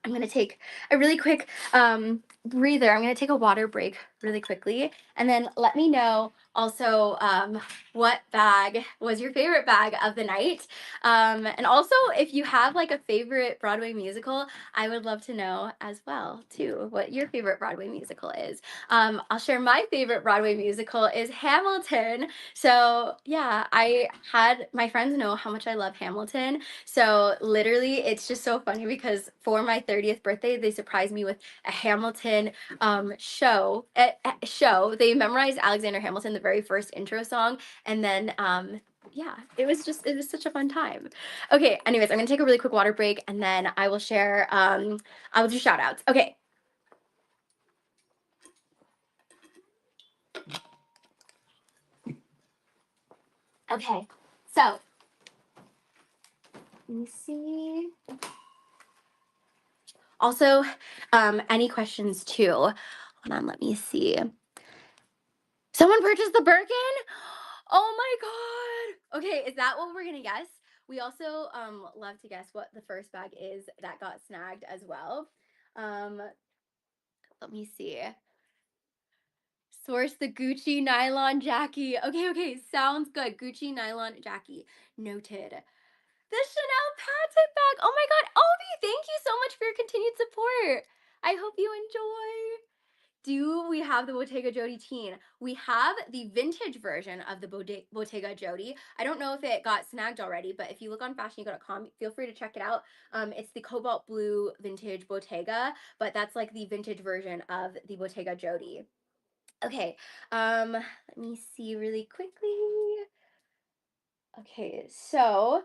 I'm gonna take a really quick breather. I'm gonna take a water break really quickly. And then let me know also what bag was your favorite bag of the night. And also, if you have like a favorite Broadway musical, I would love to know as well, too, what your favorite Broadway musical is. I'll share my favorite Broadway musical is Hamilton. So yeah, I had my friends know how much I love Hamilton. So literally, it's just so funny because for my 30th birthday, they surprised me with a Hamilton show. They memorized Alexander Hamilton, the very first intro song, and then yeah, it was such a fun time. Okay, anyways, I'm gonna take a really quick water break and then I will share I will do shout outs. Okay. Okay. So let me see. Also, any questions too? Hold on, let me see. Someone purchased the Birkin? Oh my god. Okay, is that what we're gonna guess? We also love to guess what the first bag is that got snagged as well. Um, let me see. Source the Gucci nylon Jackie. Okay, okay, sounds good. Gucci nylon Jackie. Noted. The Chanel patent bag. Oh my god, Obi, thank you so much for your continued support. I hope you enjoy. Do we have the Bottega Jodie teen? We have the vintage version of the Bottega Jodie. I don't know if it got snagged already, but if you look on FashionNica.com, feel free to check it out. It's the cobalt blue vintage Bottega, but that's like the vintage version of the Bottega Jodie. Okay, let me see really quickly. Okay, so,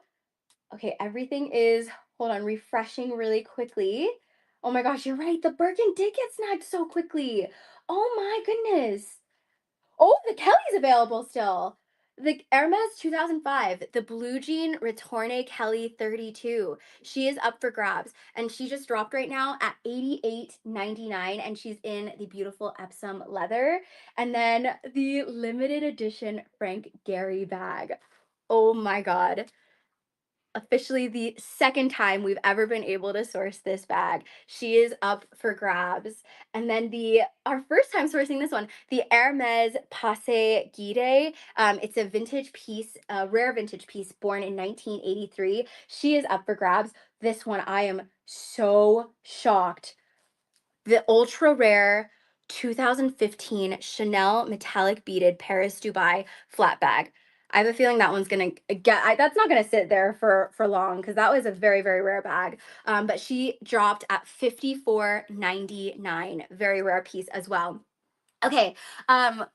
okay, everything is, hold on, refreshing really quickly. Oh my gosh, you're right. The Birkin did get snagged so quickly. Oh my goodness. Oh, the Kelly's available still. The Hermes 2005, the blue jean Retourne Kelly 32. She is up for grabs and she just dropped right now at $88.99 and she's in the beautiful Epsom leather. And then the limited edition Frank Garry bag. Oh my god, officially the second time we've ever been able to source this bag. She is up for grabs. And then our first time sourcing this one, the Hermes Passe Guide. It's a vintage piece, a rare vintage piece born in 1983. She is up for grabs. This one, I am so shocked. The ultra rare 2015 Chanel metallic beaded Paris Dubai flat bag. I have a feeling that one's gonna that's not gonna sit there for long because that was a very, very rare bag. But she dropped at $54.99. Very rare piece as well. Okay,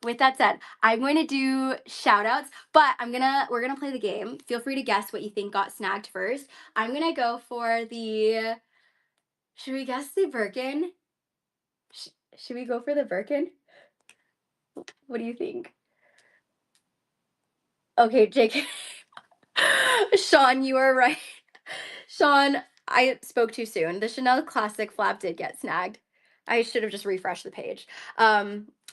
with that said, I'm going to do shout outs, but we're gonna play the game. Feel free to guess what you think got snagged first. I'm gonna go for should we guess the Birkin? Should we go for the Birkin? What do you think? Okay, JK. Sean, you are right. Sean, I spoke too soon. The Chanel Classic flap did get snagged. I should have just refreshed the page.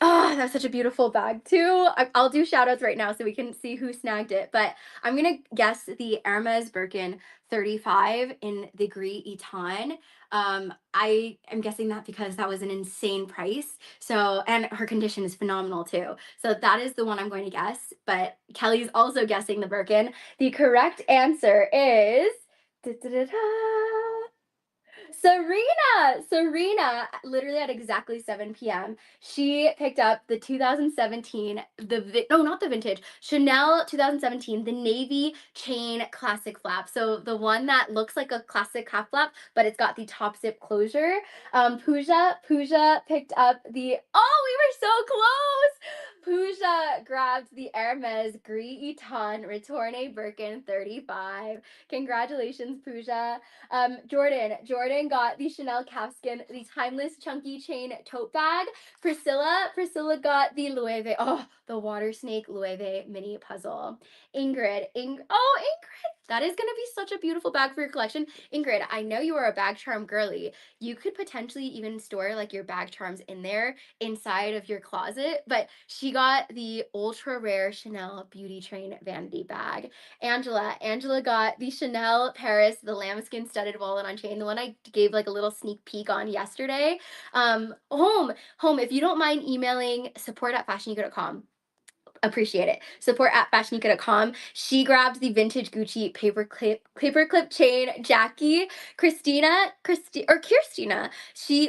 Oh, that's such a beautiful bag too. I'll do shout outs right now so we can see who snagged it. But I'm gonna guess the Hermes Birkin 35 in the Gris Eton. I am guessing that because that was an insane price. So, and her condition is phenomenal too. So that is the one I'm going to guess. But Kelly's also guessing the Birkin. The correct answer is da, da, da, da. Serena, literally at exactly 7 p.m. She picked up the 2017, no, not the vintage, Chanel 2017, the navy chain classic flap. So the one that looks like a classic half flap, but it's got the top zip closure. Pooja picked up we were so close. Pooja grabbed the Hermes Gris Eton Retourne Birkin 35. Congratulations, Pooja. Jordan got the Chanel calfskin, the timeless chunky chain tote bag. Priscilla got the Loewe, the water snake Loewe mini puzzle. Ingrid, That is going to be such a beautiful bag for your collection. Ingrid, I know you are a bag charm girly. You could potentially even store like your bag charms in there inside of your closet. But she got the ultra rare Chanel Beauty Train vanity bag. Angela got the Chanel Paris, the lambskin studded wallet on chain, the one I gave like a little sneak peek on yesterday. Home, if you don't mind emailing support@fashionica.com, appreciate it. Support at FashionNica.com. She grabbed the vintage Gucci paperclip chain. Jackie, Kirstina.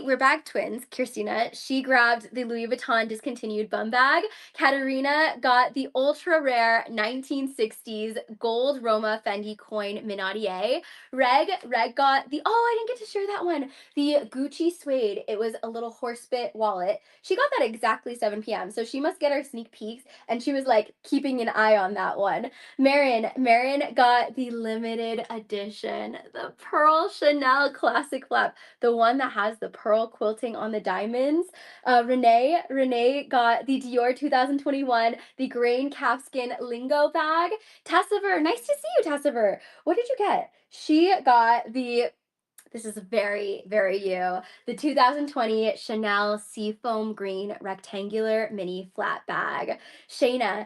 We're bag twins. Kirstina. She grabbed the Louis Vuitton discontinued bum bag. Katerina got the ultra rare 1960s gold Roma Fendi coin minadiere. Reg got the, oh, I didn't get to share that one. The Gucci suede. It was a little horse bit wallet. She got that exactly 7 p.m. So she must get her sneak peeks, and she was like keeping an eye on that one. Marin got the limited edition, the pearl Chanel classic flap, the one that has the pearl quilting on the diamonds. Renee got the Dior 2021, the grain calfskin lingo bag. Tassiver, nice to see you, Tassiver. What did you get? She got the, this is very, very you. The 2020 Chanel Seafoam Green Rectangular Mini Flat Bag. Shayna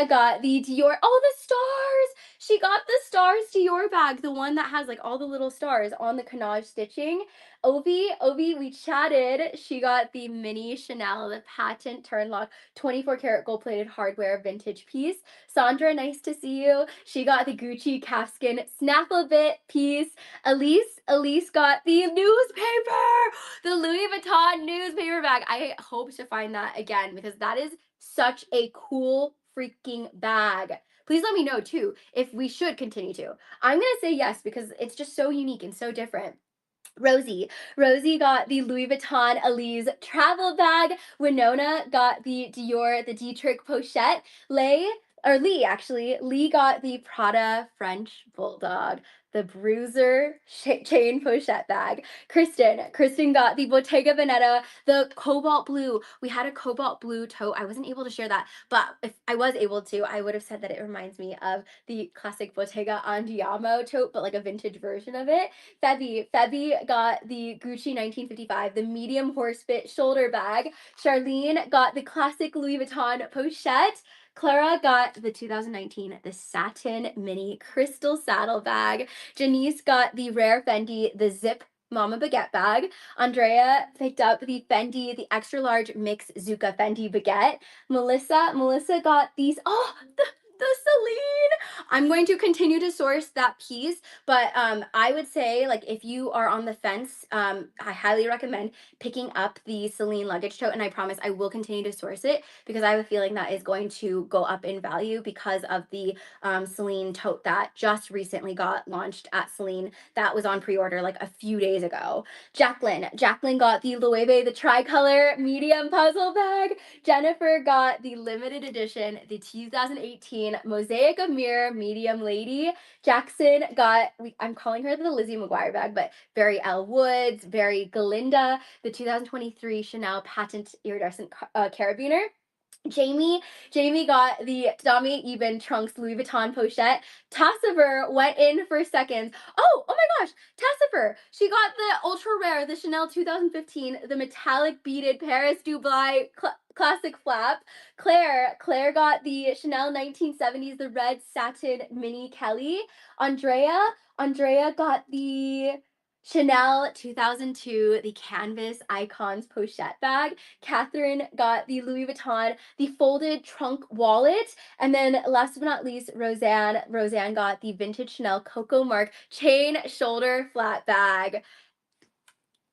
got the Dior, oh, the stars! She got the stars Dior bag, the one that has like all the little stars on the canage stitching. Ovi, we chatted. She got the mini Chanel, the patent turn lock, 24 karat gold plated hardware vintage piece. Sandra, nice to see you. She got the Gucci calfskin snaffle bit piece. Elise got the newspaper, the Louis Vuitton newspaper bag. I hope to find that again because that is such a cool freaking bag. Please let me know too if we should continue to. I'm gonna say yes because it's just so unique and so different. Rosie got the Louis Vuitton Elise travel bag. Winona got the Dior, the Dietrich pochette. Lee got the Prada French Bulldog, the Bruiser chain pochette bag. Kristen got the Bottega Veneta, the cobalt blue. We had a cobalt blue tote. I wasn't able to share that, but if I was able to, I would have said that it reminds me of the classic Bottega Andiamo tote, but like a vintage version of it. Febby got the Gucci 1955, the medium horse bit shoulder bag. Charlene got the classic Louis Vuitton pochette. Clara got the 2019, the satin mini crystal saddle bag. Janice got the rare Fendi, the zip Mama Baguette bag. Andrea picked up the Fendi, the extra large mix Zuka Fendi baguette. Melissa got these, oh, the Seline. I'm going to continue to source that piece, but I would say like if you are on the fence, I highly recommend picking up the Seline luggage tote, and I promise I will continue to source it because I have a feeling that is going to go up in value because of the Seline tote that just recently got launched at Seline that was on pre-order like a few days ago. Jacqueline got the Loewe, the tricolor medium puzzle bag. Jennifer got the limited edition, the 2018 Mosaic of Mirror medium lady. Jackson got, I'm calling her the Lizzie McGuire bag, but very Elle Woods, very Galinda, the 2023 Chanel patent iridescent carabiner. Jamie got the Dami Eben Trunks Louis Vuitton pochette. Tassiver went in for seconds. Oh my gosh, Tassiver. She got the ultra rare, the Chanel 2015, the metallic beaded Paris Dubai classic flap. Claire got the Chanel 1970s, the red satin mini Kelly. Andrea got the Chanel 2002, the canvas icons pochette bag. Catherine got the Louis Vuitton, the folded trunk wallet. And then last but not least, Roseanne got the vintage Chanel Coco Mark chain shoulder flat bag.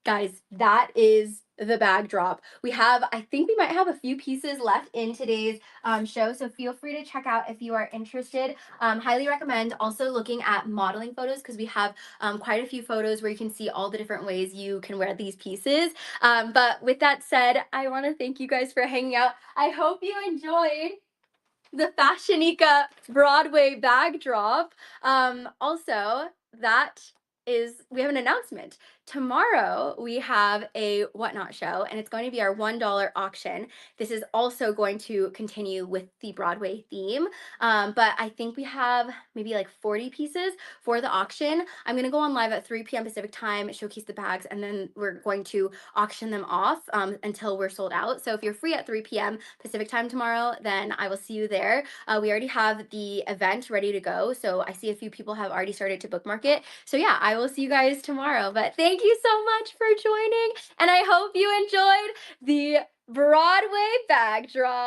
Guys, that is the bag drop. I think we might have a few pieces left in today's show, so feel free to check out if you are interested. Highly recommend also looking at modeling photos because we have quite a few photos where you can see all the different ways you can wear these pieces. But with that said, I want to thank you guys for hanging out. I hope you enjoyed the FashionNica Broadway bag drop. Also, that is we have an announcement. Tomorrow we have a whatnot show, and it's going to be our $1 auction. This is also going to continue with the Broadway theme, but I think we have maybe like 40 pieces for the auction. I'm going to go on live at 3 p.m. Pacific time, showcase the bags, and then we're going to auction them off until we're sold out. So if you're free at 3 p.m. Pacific time tomorrow, then I will see you there. We already have the event ready to go, so I see a few people have already started to bookmark it. So yeah, I will see you guys tomorrow. But thank you so much for joining, and I hope you enjoyed the Broadway bag drop.